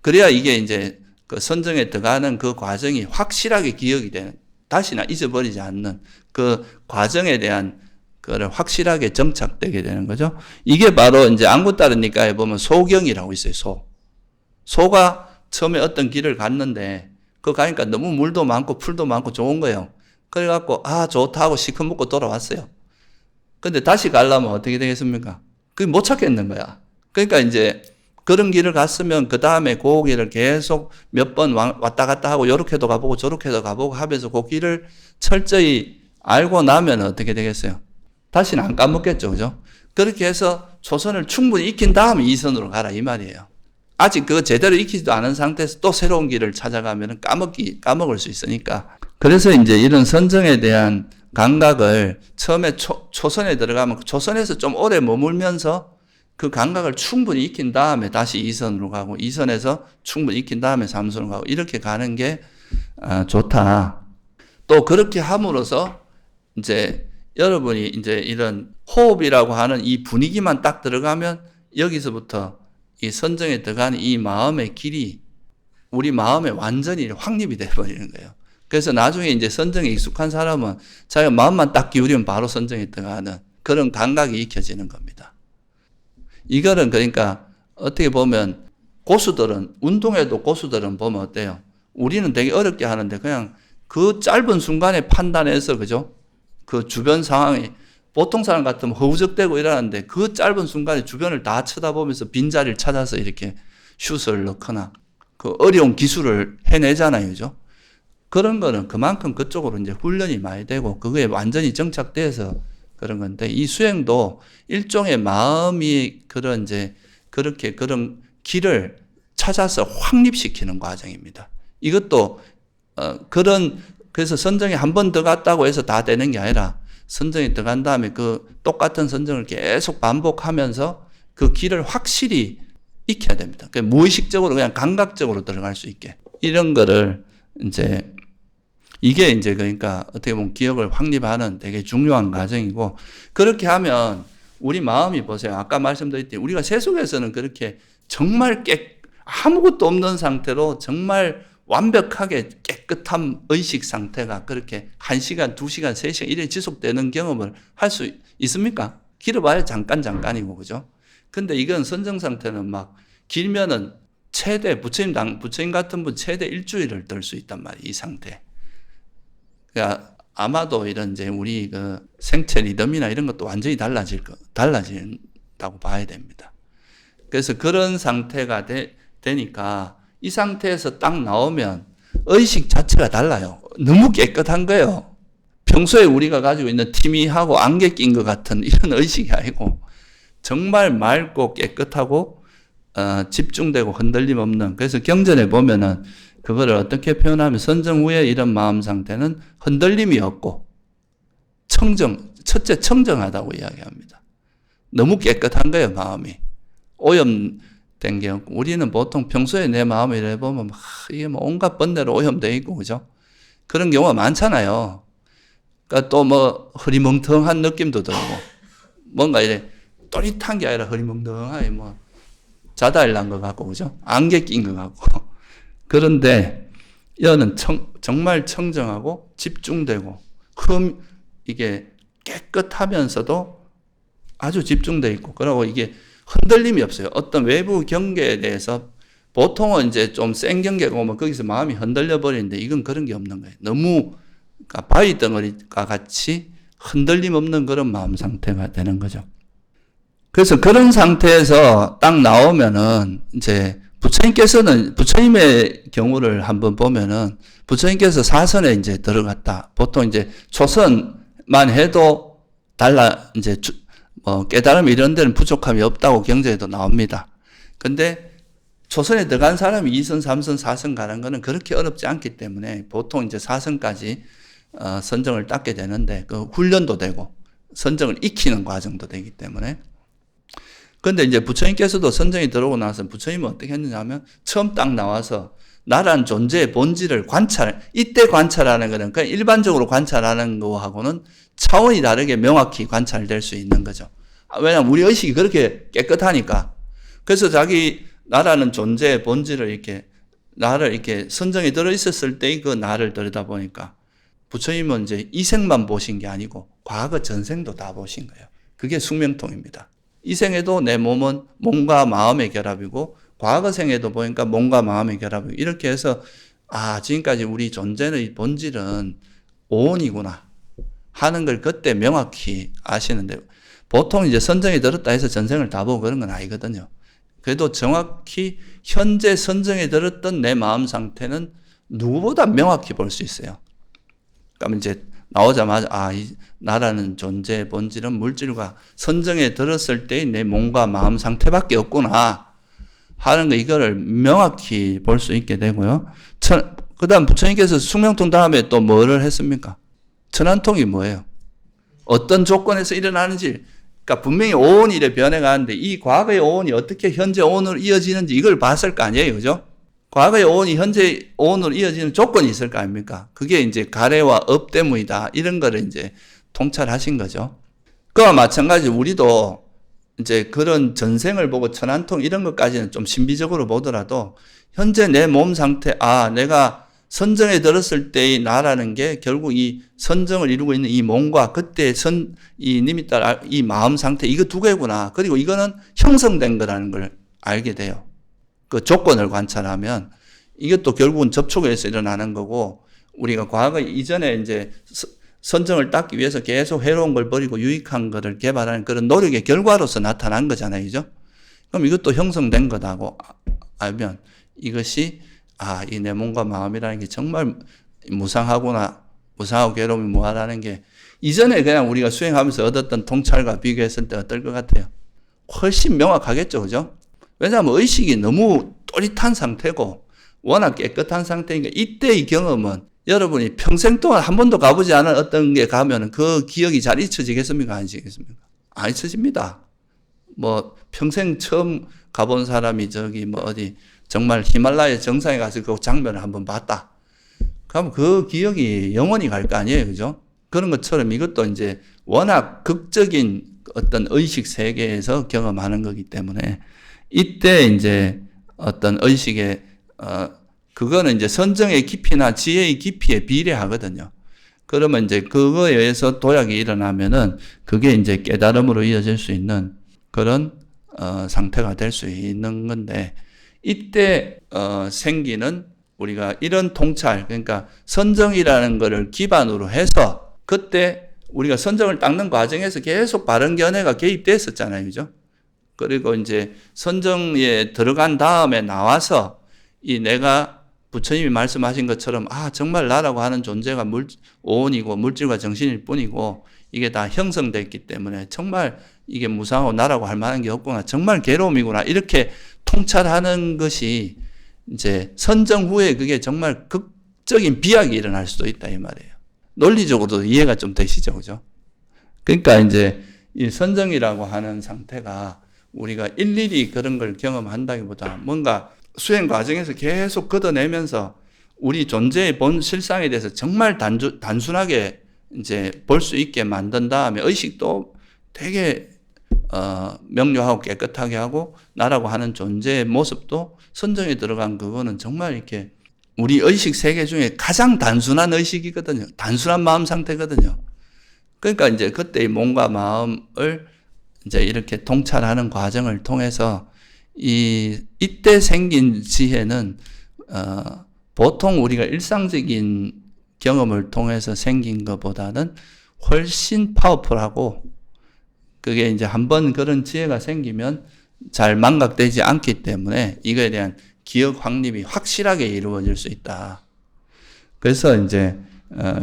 그래야 이게 이제 그 선정에 들어가는 그 과정이 확실하게 기억이 되는, 다시나 잊어버리지 않는 그 과정에 대한 그걸 확실하게 정착되게 되는 거죠. 이게 바로 이제 안구따르니까에 보면 소경이라고 있어요. 소가 처음에 어떤 길을 갔는데 그 가니까 너무 물도 많고 풀도 많고 좋은 거예요. 그래갖고 좋다 하고 시커멓고 돌아왔어요. 근데 다시 가려면 어떻게 되겠습니까? 그게 못 찾겠는 거야. 그러니까 이제 그런 길을 갔으면 그 다음에 그 길을 계속 몇 번 왔다 갔다 하고 요렇게도 가보고 저렇게도 가보고 하면서 그 길을 철저히 알고 나면 어떻게 되겠어요? 다시는 안 까먹겠죠. 그죠? 그렇게 해서 초선을 충분히 익힌 다음에 이선으로 가라 이 말이에요. 아직 그거 제대로 익히지도 않은 상태에서 또 새로운 길을 찾아가면 까먹을 수 있으니까. 그래서 이제 이런 선정에 대한 감각을 처음에 초선에 들어가면 초선에서 좀 오래 머물면서 그 감각을 충분히 익힌 다음에 다시 2선으로 가고 2선에서 충분히 익힌 다음에 3선으로 가고 이렇게 가는 게 좋다. 또 그렇게 함으로써 이제 여러분이 이제 이런 호흡이라고 하는 이 분위기만 딱 들어가면 여기서부터 이 선정에 들어가는 이 마음의 길이 우리 마음에 완전히 확립이 돼버리는 거예요. 그래서 나중에 이제 선정에 익숙한 사람은 자기가 마음만 딱 기울이면 바로 선정에 들어가는 그런 감각이 익혀지는 겁니다. 이거는 그러니까 어떻게 보면 고수들은, 운동에도 고수들은 보면 어때요? 우리는 되게 어렵게 하는데 그냥 그 짧은 순간에 판단해서, 그죠? 그 주변 상황이, 보통 사람 같으면 허우적대고 이러는데 그 짧은 순간에 주변을 다 쳐다보면서 빈자리를 찾아서 이렇게 슛을 넣거나 그 어려운 기술을 해내잖아요. 그죠? 그런 거는 그만큼 그쪽으로 이제 훈련이 많이 되고 그거에 완전히 정착돼서 그런 건데, 이 수행도 일종의 마음이 그런 이제 그렇게 그런 길을 찾아서 확립시키는 과정입니다. 이것도 그래서 선정에 한 번 더 갔다고 해서 다 되는 게 아니라 선정에 들어간 다음에 그 똑같은 선정을 계속 반복하면서 그 길을 확실히 익혀야 됩니다. 무의식적으로 그냥 감각적으로 들어갈 수 있게. 이런 거를 이제 이게 이제 그러니까 어떻게 보면 기억을 확립하는 되게 중요한 과정이고, 그렇게 하면 우리 마음이 보세요. 아까 말씀드렸듯이 우리가 세속에서는 그렇게 정말 아무것도 없는 상태로 정말 완벽하게 깨끗한 의식 상태가 그렇게 1시간, 2시간, 3시간 이래 지속되는 경험을 할 수 있습니까? 길어봐야 잠깐이고, 그죠? 근데 이건 선정 상태는 막 길면은 최대, 부처님 같은 분 최대 일주일을 들 수 있단 말이에요, 이 상태. 그러니까 아마도 이런 이제 우리 그 생체 리듬이나 이런 것도 완전히 달라진다고 봐야 됩니다. 그래서 그런 상태가 되니까 이 상태에서 딱 나오면 의식 자체가 달라요. 너무 깨끗한 거예요. 평소에 우리가 가지고 있는 티미하고 안개 낀 것 같은 이런 의식이 아니고 정말 맑고 깨끗하고 집중되고 흔들림 없는. 그래서 경전에 보면은 그거를 어떻게 표현하면 선정 후에 이런 마음 상태는 흔들림이 없고 첫째 청정하다고 이야기합니다. 너무 깨끗한 거예요, 마음이. 오염된 게 없고. 우리는 보통 평소에 내 마음을 이래 보면 이게 뭐 온갖 번뇌로 오염되어 있고, 그죠? 그런 경우가 많잖아요. 그러니까 또 뭐 흐리멍텅한 느낌도 들고, 뭔가 이래 또릿한 게 아니라 흐리멍텅하게 뭐 자다일 난 것 같고, 그죠? 안개 낀 것 같고. 그런데 여는 정말 청정하고 집중되고 이게 깨끗하면서도 아주 집중되어 있고, 그리고 이게 흔들림이 없어요. 어떤 외부 경계에 대해서 보통은 이제 좀 센 경계가 오면 거기서 마음이 흔들려 버리는데 이건 그런 게 없는 거예요. 너무 바위 덩어리가 같이 흔들림 없는 그런 마음 상태가 되는 거죠. 그래서 그런 상태에서 딱 나오면은 이제 부처님의 경우를 한번 보면은 부처님께서 사선에 이제 들어갔다. 보통 이제 초선만 해도 이제 깨달음 이런 데는 부족함이 없다고 경전에도 나옵니다. 근데 초선에 들어간 사람이 2선, 3선, 4선 가는 거는 그렇게 어렵지 않기 때문에 보통 이제 4선까지 선정을 닦게 되는데 그 훈련도 되고 선정을 익히는 과정도 되기 때문에. 근데 이제 부처님께서도 선정이 들어오고 나서 부처님은 어떻게 했느냐 하면 처음 딱 나와서 나라는 존재의 본질을 이때 관찰하는 거는 그냥 일반적으로 관찰하는 거하고는 차원이 다르게 명확히 관찰될 수 있는 거죠. 왜냐하면 우리 의식이 그렇게 깨끗하니까. 그래서 자기 나라는 존재의 본질을 나를 이렇게 선정이 들어있었을 때의 그 나를 들여다보니까 부처님은 이제 이 생만 보신 게 아니고 과거 전생도 다 보신 거예요. 그게 숙명통입니다. 이 생에도 내 몸은 몸과 마음의 결합이고 과거 생에도 보니까 몸과 마음의 결합이고 이렇게 해서 지금까지 우리 존재의 본질은 오온이구나 하는 걸 그때 명확히 아시는데 보통 이제 선정이 들었다 해서 전생을 다 보고 그런 건 아니거든요. 그래도 정확히 현재 선정에 들었던 내 마음 상태는 누구보다 명확히 볼 수 있어요. 그러면 이제 나오자마자 이 나라는 존재의 본질은 물질과 선정에 들었을 때의 내 몸과 마음 상태밖에 없구나 하는 거 이거를 명확히 볼 수 있게 되고요. 그 다음 부처님께서 숙명통 다음에 또 뭐를 했습니까? 천안통이 뭐예요? 어떤 조건에서 일어나는지, 그러니까 분명히 오온이 이래 변해가는데 이 과거의 오온이 어떻게 현재 오온으로 이어지는지 이걸 봤을 거 아니에요, 그죠? 과거의 오온이 현재 오온으로 이어지는 조건이 있을 거 아닙니까? 그게 이제 가래와 업 때문이다. 이런 거를 이제 통찰하신 거죠. 그와 마찬가지 우리도 이제 그런 전생을 보고 천안통 이런 것까지는 좀 신비적으로 보더라도 현재 내 몸 상태, 내가 선정에 들었을 때의 나라는 게 결국 이 선정을 이루고 있는 이 몸과 그때 이 니미따 이 마음 상태, 이거 두 개구나. 그리고 이거는 형성된 거라는 걸 알게 돼요. 그 조건을 관찰하면 이것도 결국은 접촉에서 일어나는 거고, 우리가 과거 이전에 이제 선정을 닦기 위해서 계속 해로운 걸 버리고 유익한 거를 개발하는 그런 노력의 결과로서 나타난 거잖아요. 그죠? 그럼 이것도 형성된 거다고 알면 이것이 이 내 몸과 마음이라는 게 정말 무상하구나. 무상하고 괴로움이 무하다는 게 이전에 그냥 우리가 수행하면서 얻었던 통찰과 비교했을 때 어떨 것 같아요? 훨씬 명확하겠죠. 그죠? 왜냐하면 의식이 너무 또릿한 상태고 워낙 깨끗한 상태니까 이때의 경험은 여러분이 평생 동안 한 번도 가보지 않은 어떤 게 가면 그 기억이 잘 잊혀지겠습니까? 안 잊혀지겠습니까? 안 잊혀집니다. 뭐 평생 처음 가본 사람이 어디 정말 히말라야 정상에 가서 그 장면을 한번 봤다. 그러면 그 기억이 영원히 갈 거 아니에요. 그죠? 그런 것처럼 이것도 이제 워낙 극적인 어떤 의식 세계에서 경험하는 거기 때문에 이때 이제 어떤 의식의, 그거는 이제 선정의 깊이나 지혜의 깊이에 비례하거든요. 그러면 이제 그거에 의해서 도약이 일어나면은 그게 이제 깨달음으로 이어질 수 있는 그런, 상태가 될 수 있는 건데, 이때 생기는 우리가 이런 통찰, 그러니까 선정이라는 거를 기반으로 해서 그때 우리가 선정을 닦는 과정에서 계속 바른 견해가 개입됐었잖아요. 그죠? 그리고 이제 선정에 들어간 다음에 나와서 이 내가 부처님이 말씀하신 것처럼 정말 나라고 하는 존재가 오온이고 물질과 정신일 뿐이고 이게 다 형성됐기 때문에 정말 이게 무상하고 나라고 할 만한 게 없구나. 정말 괴로움이구나. 이렇게 통찰하는 것이 이제 선정 후에 그게 정말 극적인 비약이 일어날 수도 있다 이 말이에요. 논리적으로도 이해가 좀 되시죠, 그죠? 그러니까 이제 이 선정이라고 하는 상태가 우리가 일일이 그런 걸 경험한다기보다 뭔가 수행 과정에서 계속 걷어내면서 우리 존재의 본 실상에 대해서 정말 단순하게 이제 볼 수 있게 만든 다음에 의식도 되게 명료하고 깨끗하게 하고 나라고 하는 존재의 모습도 선정에 들어간 그거는 정말 이렇게 우리 의식 세계 중에 가장 단순한 의식이거든요. 단순한 마음 상태거든요. 그러니까 이제 그때의 몸과 마음을 이제 이렇게 통찰하는 과정을 통해서 이때 생긴 지혜는 보통 우리가 일상적인 경험을 통해서 생긴 것보다는 훨씬 파워풀하고 그게 이제 한번 그런 지혜가 생기면 잘 망각되지 않기 때문에 이거에 대한 기억 확립이 확실하게 이루어질 수 있다. 그래서 이제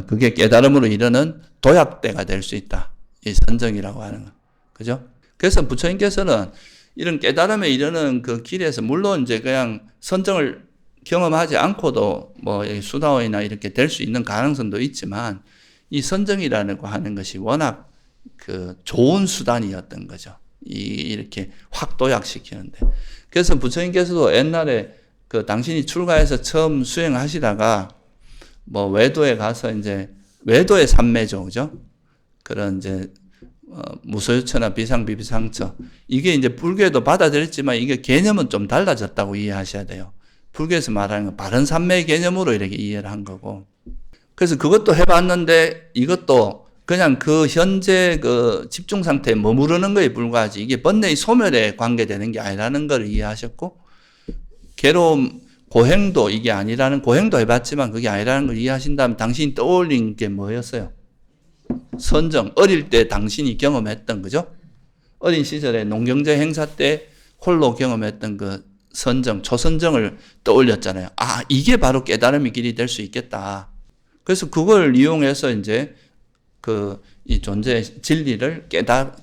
그게 깨달음으로 이르는 도약대가 될 수 있다. 이 선정이라고 하는 거. 그죠? 그래서 부처님께서는 이런 깨달음에 이르는 그 길에서 물론 이제 그냥 선정을 경험하지 않고도 뭐 수다원이나 이렇게 될 수 있는 가능성도 있지만 이 선정이라고 하는 것이 워낙 그 좋은 수단이었던 거죠. 이렇게 확 도약시키는데. 그래서 부처님께서도 옛날에 그 당신이 출가해서 처음 수행하시다가 뭐 외도에 가서 이제 외도의 삼매죠. 그죠? 그런 이제 무소유처나 비상비비상처. 이게 이제 불교에도 받아들였지만 이게 개념은 좀 달라졌다고 이해하셔야 돼요. 불교에서 말하는 건 바른 삼매의 개념으로 이렇게 이해를 한 거고. 그래서 그것도 해봤는데 이것도 그냥 그 현재 그 집중 상태에 머무르는 거에 불과하지 이게 번뇌의 소멸에 관계되는 게 아니라는 걸 이해하셨고 괴로움, 고행도 이게 아니라는 고행도 해봤지만 그게 아니라는 걸 이해하신다면 당신이 떠올린 게 뭐였어요? 선정. 어릴 때 당신이 경험했던 거죠. 어린 시절에 농경제 행사 때 홀로 경험했던 그 선정, 초선정을 떠올렸잖아요. 이게 바로 깨달음의 길이 될 수 있겠다. 그래서 그걸 이용해서 이제 이 존재의 진리를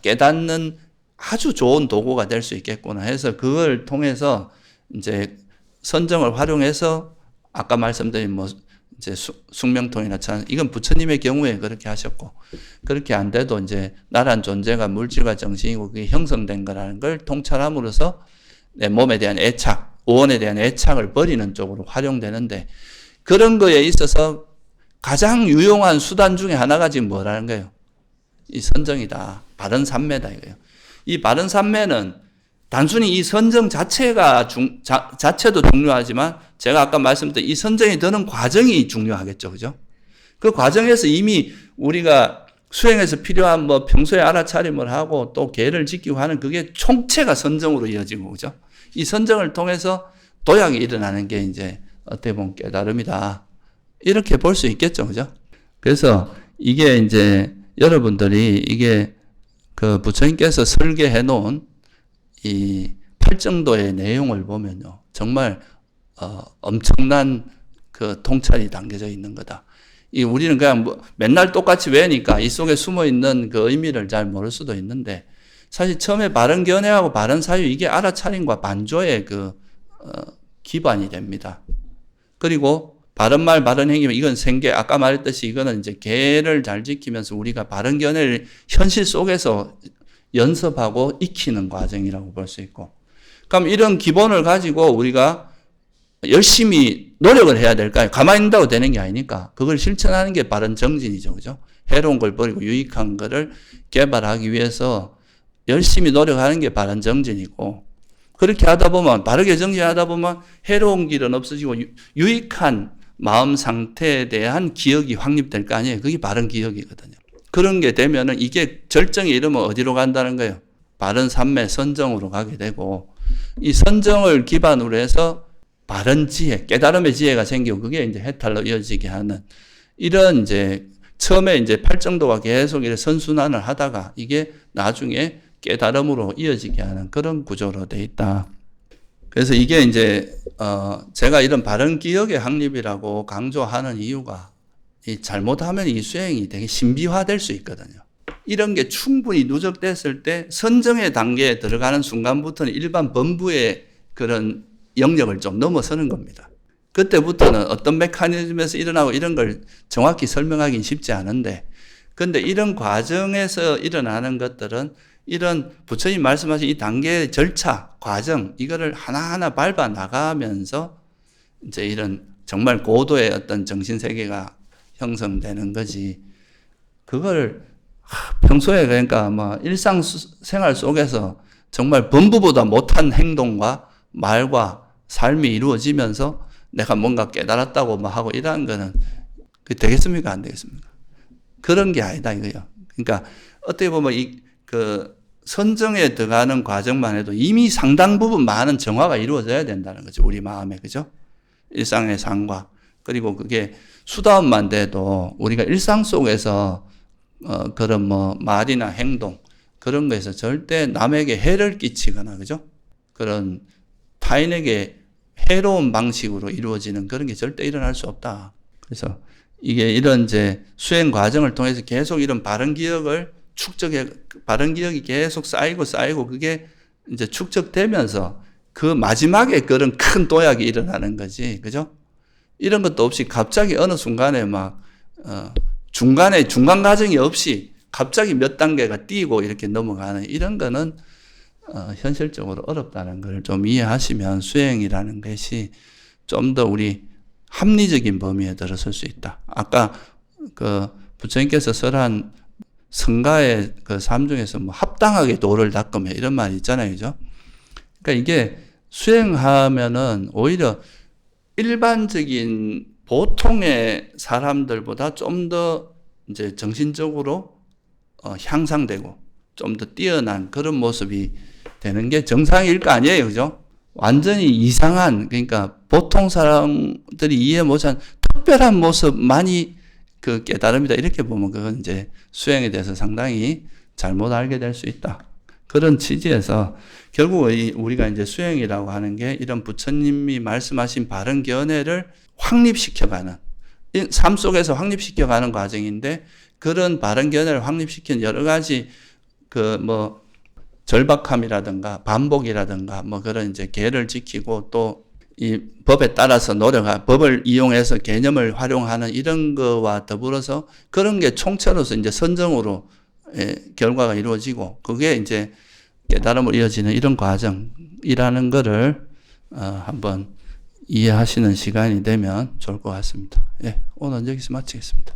깨닫는 아주 좋은 도구가 될 수 있겠구나 해서 그걸 통해서 이제 선정을 활용해서 아까 말씀드린 뭐 이제 숙명통이나 참 이건 부처님의 경우에 그렇게 하셨고 그렇게 안 돼도 이제 나란 존재가 물질과 정신이고 그게 형성된 거라는 걸 통찰함으로써 내 몸에 대한 애착, 오온에 대한 애착을 버리는 쪽으로 활용되는데 그런 거에 있어서 가장 유용한 수단 중에 하나가 지금 뭐라는 거예요? 이 선정이다. 바른 삼매다 이거예요. 이 바른 삼매는 단순히 이 선정 자체가 자체도 중요하지만 제가 아까 말씀드린 이 선정이 되는 과정이 중요하겠죠. 그죠? 그 과정에서 이미 우리가 수행에서 필요한 뭐 평소에 알아차림을 하고 또 계를 지키고 하는 그게 총체가 선정으로 이어지고, 그죠? 이 선정을 통해서 도약이 일어나는 게 이제 어떻게 보면 깨달음이다. 이렇게 볼 수 있겠죠. 그죠? 그래서 이게 이제 여러분들이 이게 그 부처님께서 설계해 놓은 이 팔정도의 내용을 보면요. 정말, 엄청난 그 통찰이 담겨져 있는 거다. 우리는 그냥 뭐 맨날 똑같이 외우니까 이 속에 숨어 있는 그 의미를 잘 모를 수도 있는데 사실 처음에 바른 견해하고 바른 사유 이게 알아차림과 반조의 그, 기반이 됩니다. 그리고 바른 말, 바른 행위, 이건 생계, 아까 말했듯이 이거는 이제 계를 잘 지키면서 우리가 바른 견해를 현실 속에서 연습하고 익히는 과정이라고 볼 수 있고. 그럼 이런 기본을 가지고 우리가 열심히 노력을 해야 될까요? 가만히 있다고 되는 게 아니니까 그걸 실천하는 게 바른 정진이죠. 그죠? 해로운 걸 버리고 유익한 거를 개발하기 위해서 열심히 노력하는 게 바른 정진이고, 그렇게 하다 보면, 바르게 정진하다 보면 해로운 길은 없어지고 유익한 마음 상태에 대한 기억이 확립될 거 아니에요. 그게 바른 기억이거든요. 그런 게 되면은 이게 절정에 이르면 어디로 간다는 거예요? 바른 삼매 선정으로 가게 되고, 이 선정을 기반으로 해서 바른 지혜, 깨달음의 지혜가 생기고 그게 이제 해탈로 이어지게 하는 이런 이제 처음에 이제 팔정도가 계속 이렇게 선순환을 하다가 이게 나중에 깨달음으로 이어지게 하는 그런 구조로 돼 있다. 그래서 이게 이제 제가 이런 바른 기억의 확립이라고 강조하는 이유가 이 잘못하면 이 수행이 되게 신비화될 수 있거든요. 이런 게 충분히 누적됐을 때 선정의 단계에 들어가는 순간부터는 일반 범부의 그런 영역을 좀 넘어서는 겁니다. 그때부터는 어떤 메커니즘에서 일어나고 이런 걸 정확히 설명하기는 쉽지 않은데, 근데 이런 과정에서 일어나는 것들은 이런 부처님 말씀하신 이 단계의 절차, 과정, 이거를 하나하나 밟아 나가면서 이제 이런 정말 고도의 어떤 정신세계가 형성되는 거지. 그걸 평소에 그러니까 뭐 일상생활 속에서 정말 범부보다 못한 행동과 말과 삶이 이루어지면서 내가 뭔가 깨달았다고 뭐 하고 이러는 거는 그게 되겠습니까? 안 되겠습니까? 그런 게 아니다 이거예요. 그러니까 어떻게 보면 그 선정에 들어가는 과정만 해도 이미 상당 부분 많은 정화가 이루어져야 된다는 거죠. 우리 마음에. 그죠? 일상의 삶과. 그리고 그게 수다움만 돼도 우리가 일상 속에서 그런 뭐 말이나 행동 그런 거에서 절대 남에게 해를 끼치거나, 그죠? 그런 타인에게 해로운 방식으로 이루어지는 그런 게 절대 일어날 수 없다. 그래서 이게 이런 이제 수행 과정을 통해서 계속 이런 바른 기억을 바른 기억이 계속 쌓이고 그게 이제 축적되면서 그 마지막에 그런 큰 도약이 일어나는 거지. 그죠? 이런 것도 없이 갑자기 어느 순간에 막, 중간 과정이 없이 갑자기 몇 단계가 뛰고 이렇게 넘어가는 이런 거는 현실적으로 어렵다는 걸 좀 이해하시면 수행이라는 것이 좀 더 우리 합리적인 범위에 들어설 수 있다. 아까 그 부처님께서 설한 성가의 그 삶 중에서 뭐 합당하게 도를 닦으며 이런 말이 있잖아요. 그죠? 그러니까 이게 수행하면은 오히려 일반적인 보통의 사람들보다 좀 더 이제 정신적으로 향상되고 좀 더 뛰어난 그런 모습이 되는 게 정상일 거 아니에요. 그죠? 완전히 이상한, 그러니까 보통 사람들이 이해 못한 특별한 모습만이 그 깨달음이다. 이렇게 보면 그건 이제 수행에 대해서 상당히 잘못 알게 될 수 있다. 그런 취지에서 결국 우리가 이제 수행이라고 하는 게 이런 부처님이 말씀하신 바른 견해를 확립시켜가는, 삶 속에서 확립시켜가는 과정인데, 그런 바른 견해를 확립시키는 여러 가지 그 뭐 절박함이라든가 반복이라든가 뭐 그런 이제 계를 지키고 또 이 법에 따라서 법을 이용해서 개념을 활용하는 이런 거와 더불어서 그런 게 총체로서 이제 선정으로 결과가 이루어지고 그게 이제 깨달음으로 이어지는 이런 과정이라는 거를 한번 이해하시는 시간이 되면 좋을 것 같습니다. 예, 오늘 여기서 마치겠습니다.